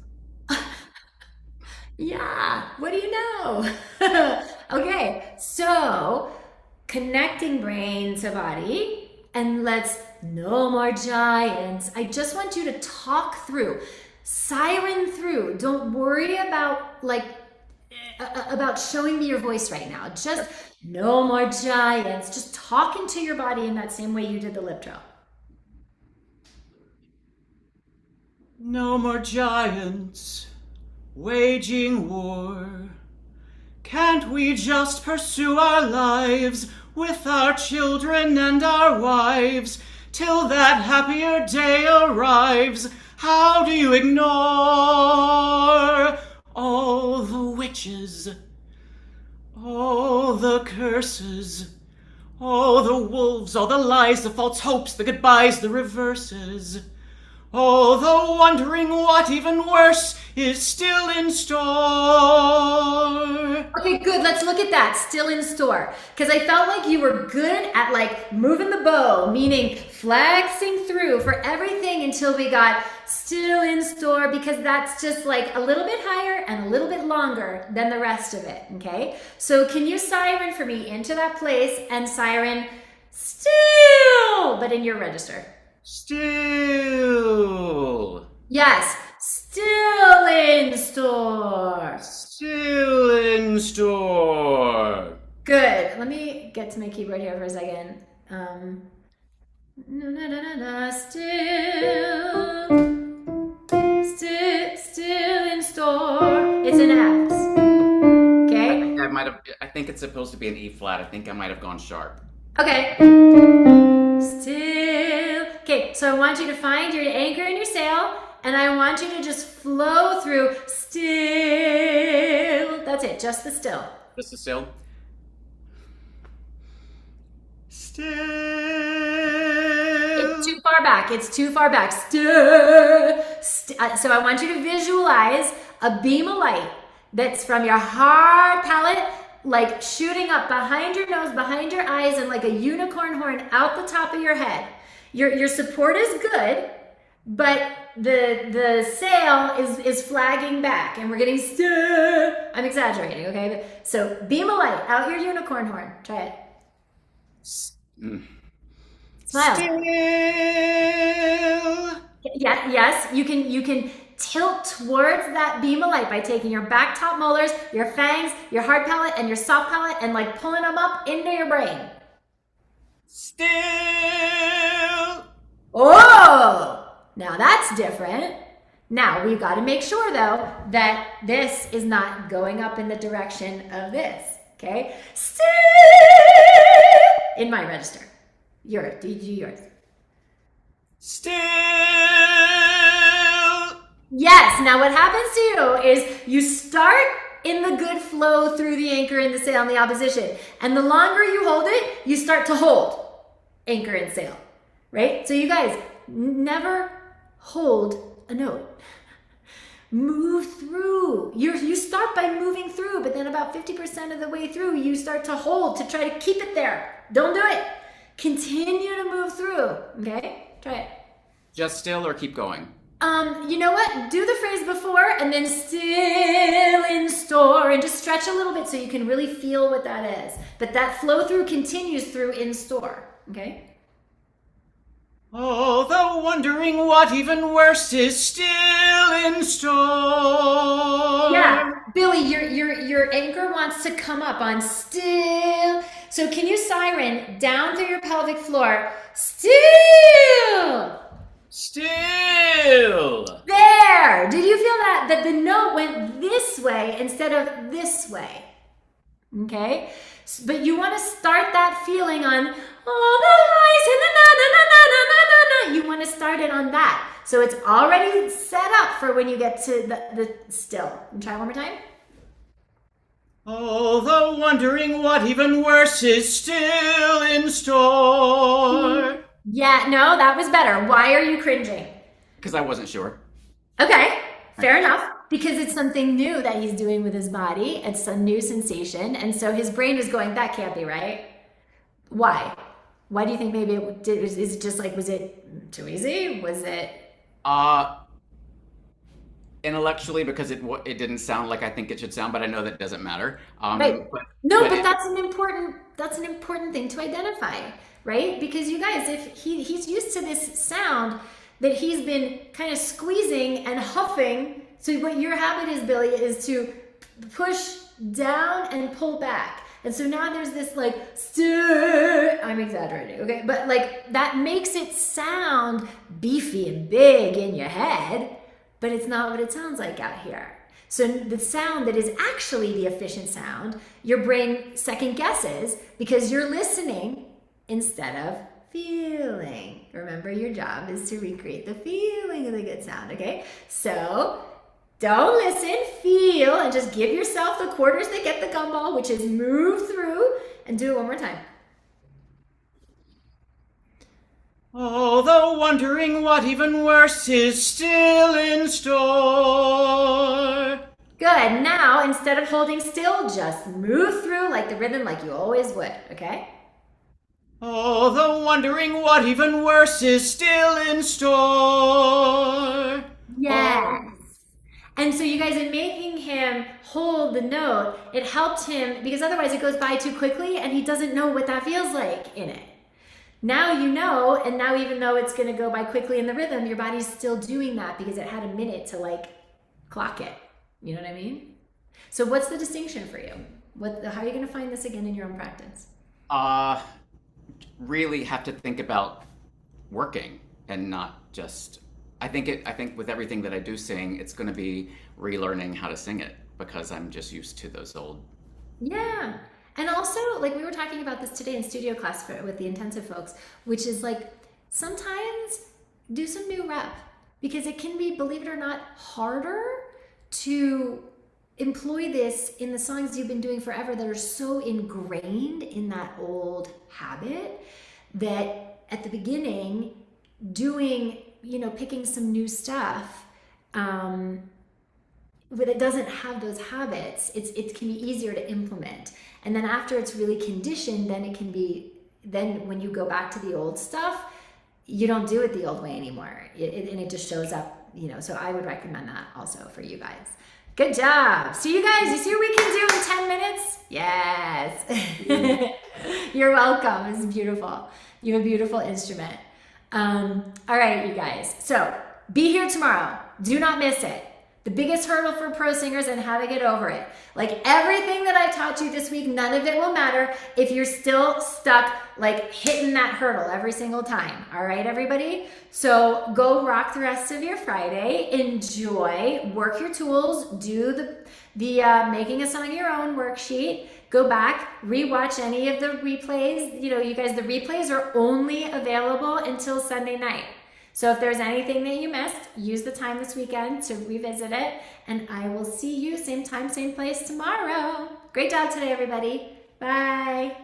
Yeah, what do you know? Okay, so connecting brain to body, and let's no more giants. I just want you to talk through, siren through. Don't worry about about showing me your voice right now. Just no more giants. Just talk into your body in that same way you did the lip drill. No more giants waging war. Can't we just pursue our lives with our children and our wives till that happier day arrives? How do you ignore all the witches, all the curses, all the wolves, all the lies, the false hopes, the goodbyes, the reverses, all the wondering what even worse is still in store? Okay, good. Let's look at that. Still in store. Because I felt like you were good at like moving the bow, meaning flexing through for everything until we got still in store, because that's just like a little bit higher and a little bit longer than the rest of it, okay? So can you siren for me into that place and siren still, but in your register? Still. Yes, still in store. Still in store. Good. Let me get to my keyboard here for a second. Still in store. It's in F's. Okay. I think it's supposed to be an E flat. I think I might have gone sharp. Okay. Still. Okay, so I want you to find your anchor in your sail, and I want you to just flow through still. That's it, just the still. Just the still. Still. It's too far back. It's too far back. Still. So I want you to visualize a beam of light that's from your hard palate, like shooting up behind your nose, behind your eyes, and like a unicorn horn out the top of your head. Your support is good, but the sail is flagging back, and we're getting still. I'm exaggerating, okay? So beam of light out your unicorn horn. Try it. Smile. Still. Yeah, yes, you can tilt towards that beam of light by taking your back top molars, your fangs, your hard palate, and your soft palate, and like pulling them up into your brain. Still. Oh, now that's different. Now, we've got to make sure, though, that this is not going up in the direction of this, okay? Still in my register. Do yours. Still. Yes, now what happens to you is you start in the good flow through the anchor and the sail and the opposition. And the longer you hold it, you start to hold anchor and sail, right? So you guys, never hold a note. Move through. You start by moving through, but then about 50% of the way through, you start to hold to try to keep it there. Don't do it. Continue to move through, okay? Try it. Just still or keep going? You know what? Do the phrase before and then still in store and just stretch a little bit so you can really feel what that is. But that flow through continues through in store, okay? Although wondering what even worse is still in store. Yeah, Billy, your anchor wants to come up on still. So can you siren down through your pelvic floor? Still. Still. There. Did you feel that? That the note went this way instead of this way. Okay? But you want to start that feeling on all the lies and the na na na na na na na na. You want to start it on that. So it's already set up for when you get to the still. And try one more time. Although wondering what even worse is still in store. Yeah, no, that was better. Why are you cringing? Because I wasn't sure. Okay, fair enough. Because it's something new that he's doing with his body. It's a new sensation. And so his brain is going, that can't be right. Why? Why do you think maybe it did? Is it just like, was it too easy? Was it? Intellectually, because it didn't sound like I think it should sound, but I know that doesn't matter. Right. But that's an important thing to identify, right? Because you guys, if he's used to this sound that he's been kind of squeezing and huffing. So what your habit is, Billy, is to push down and pull back. And so now there's this like, stir. I'm exaggerating, okay? But like that makes it sound beefy and big in your head, but it's not what it sounds like out here. So the sound that is actually the efficient sound, your brain second guesses because you're listening instead of feeling. Remember, your job is to recreate the feeling of the good sound, okay? So don't listen, feel, and just give yourself the quarters that get the gumball, which is move through, and do it one more time. Although wondering what even worse is still in store. Good. Now, instead of holding still, just move through like the rhythm like you always would, okay? Although wondering what even worse is still in store. Yes. And so you guys, in making him hold the note, it helped him because otherwise it goes by too quickly and he doesn't know what that feels like in it. Now you know, and now even though it's going to go by quickly in the rhythm, your body's still doing that because it had a minute to like clock it. You know what I mean? So what's the distinction for you? How are you going to find this again in your own practice? Really have to think about working and not just. I think with everything that I do sing, it's going to be relearning how to sing it because I'm just used to those old. Yeah. And also, like we were talking about this today in studio class with the intensive folks, which is like sometimes do some new rep because it can be, believe it or not, harder to employ this in the songs you've been doing forever that are so ingrained in that old habit that at the beginning doing, picking some new stuff, but it doesn't have those habits, it can be easier to implement. And then after it's really conditioned, then when you go back to the old stuff, you don't do it the old way anymore. And it just shows up, so I would recommend that also for you guys. Good job. So you guys, you see what we can do in 10 minutes? Yes. You're welcome. It's beautiful. You have a beautiful instrument. All right, you guys. So be here tomorrow. Do not miss it. The biggest hurdle for pro singers and how to get over it. Like everything that I taught you this week, none of it will matter if you're still stuck like hitting that hurdle every single time. All right, everybody? So go rock the rest of your Friday. Enjoy, work your tools, do the making a song your own worksheet. Go back, rewatch any of the replays. You know, you guys, the replays are only available until Sunday night. So if there's anything that you missed, use the time this weekend to revisit it. And I will see you same time, same place tomorrow. Great job today, everybody. Bye.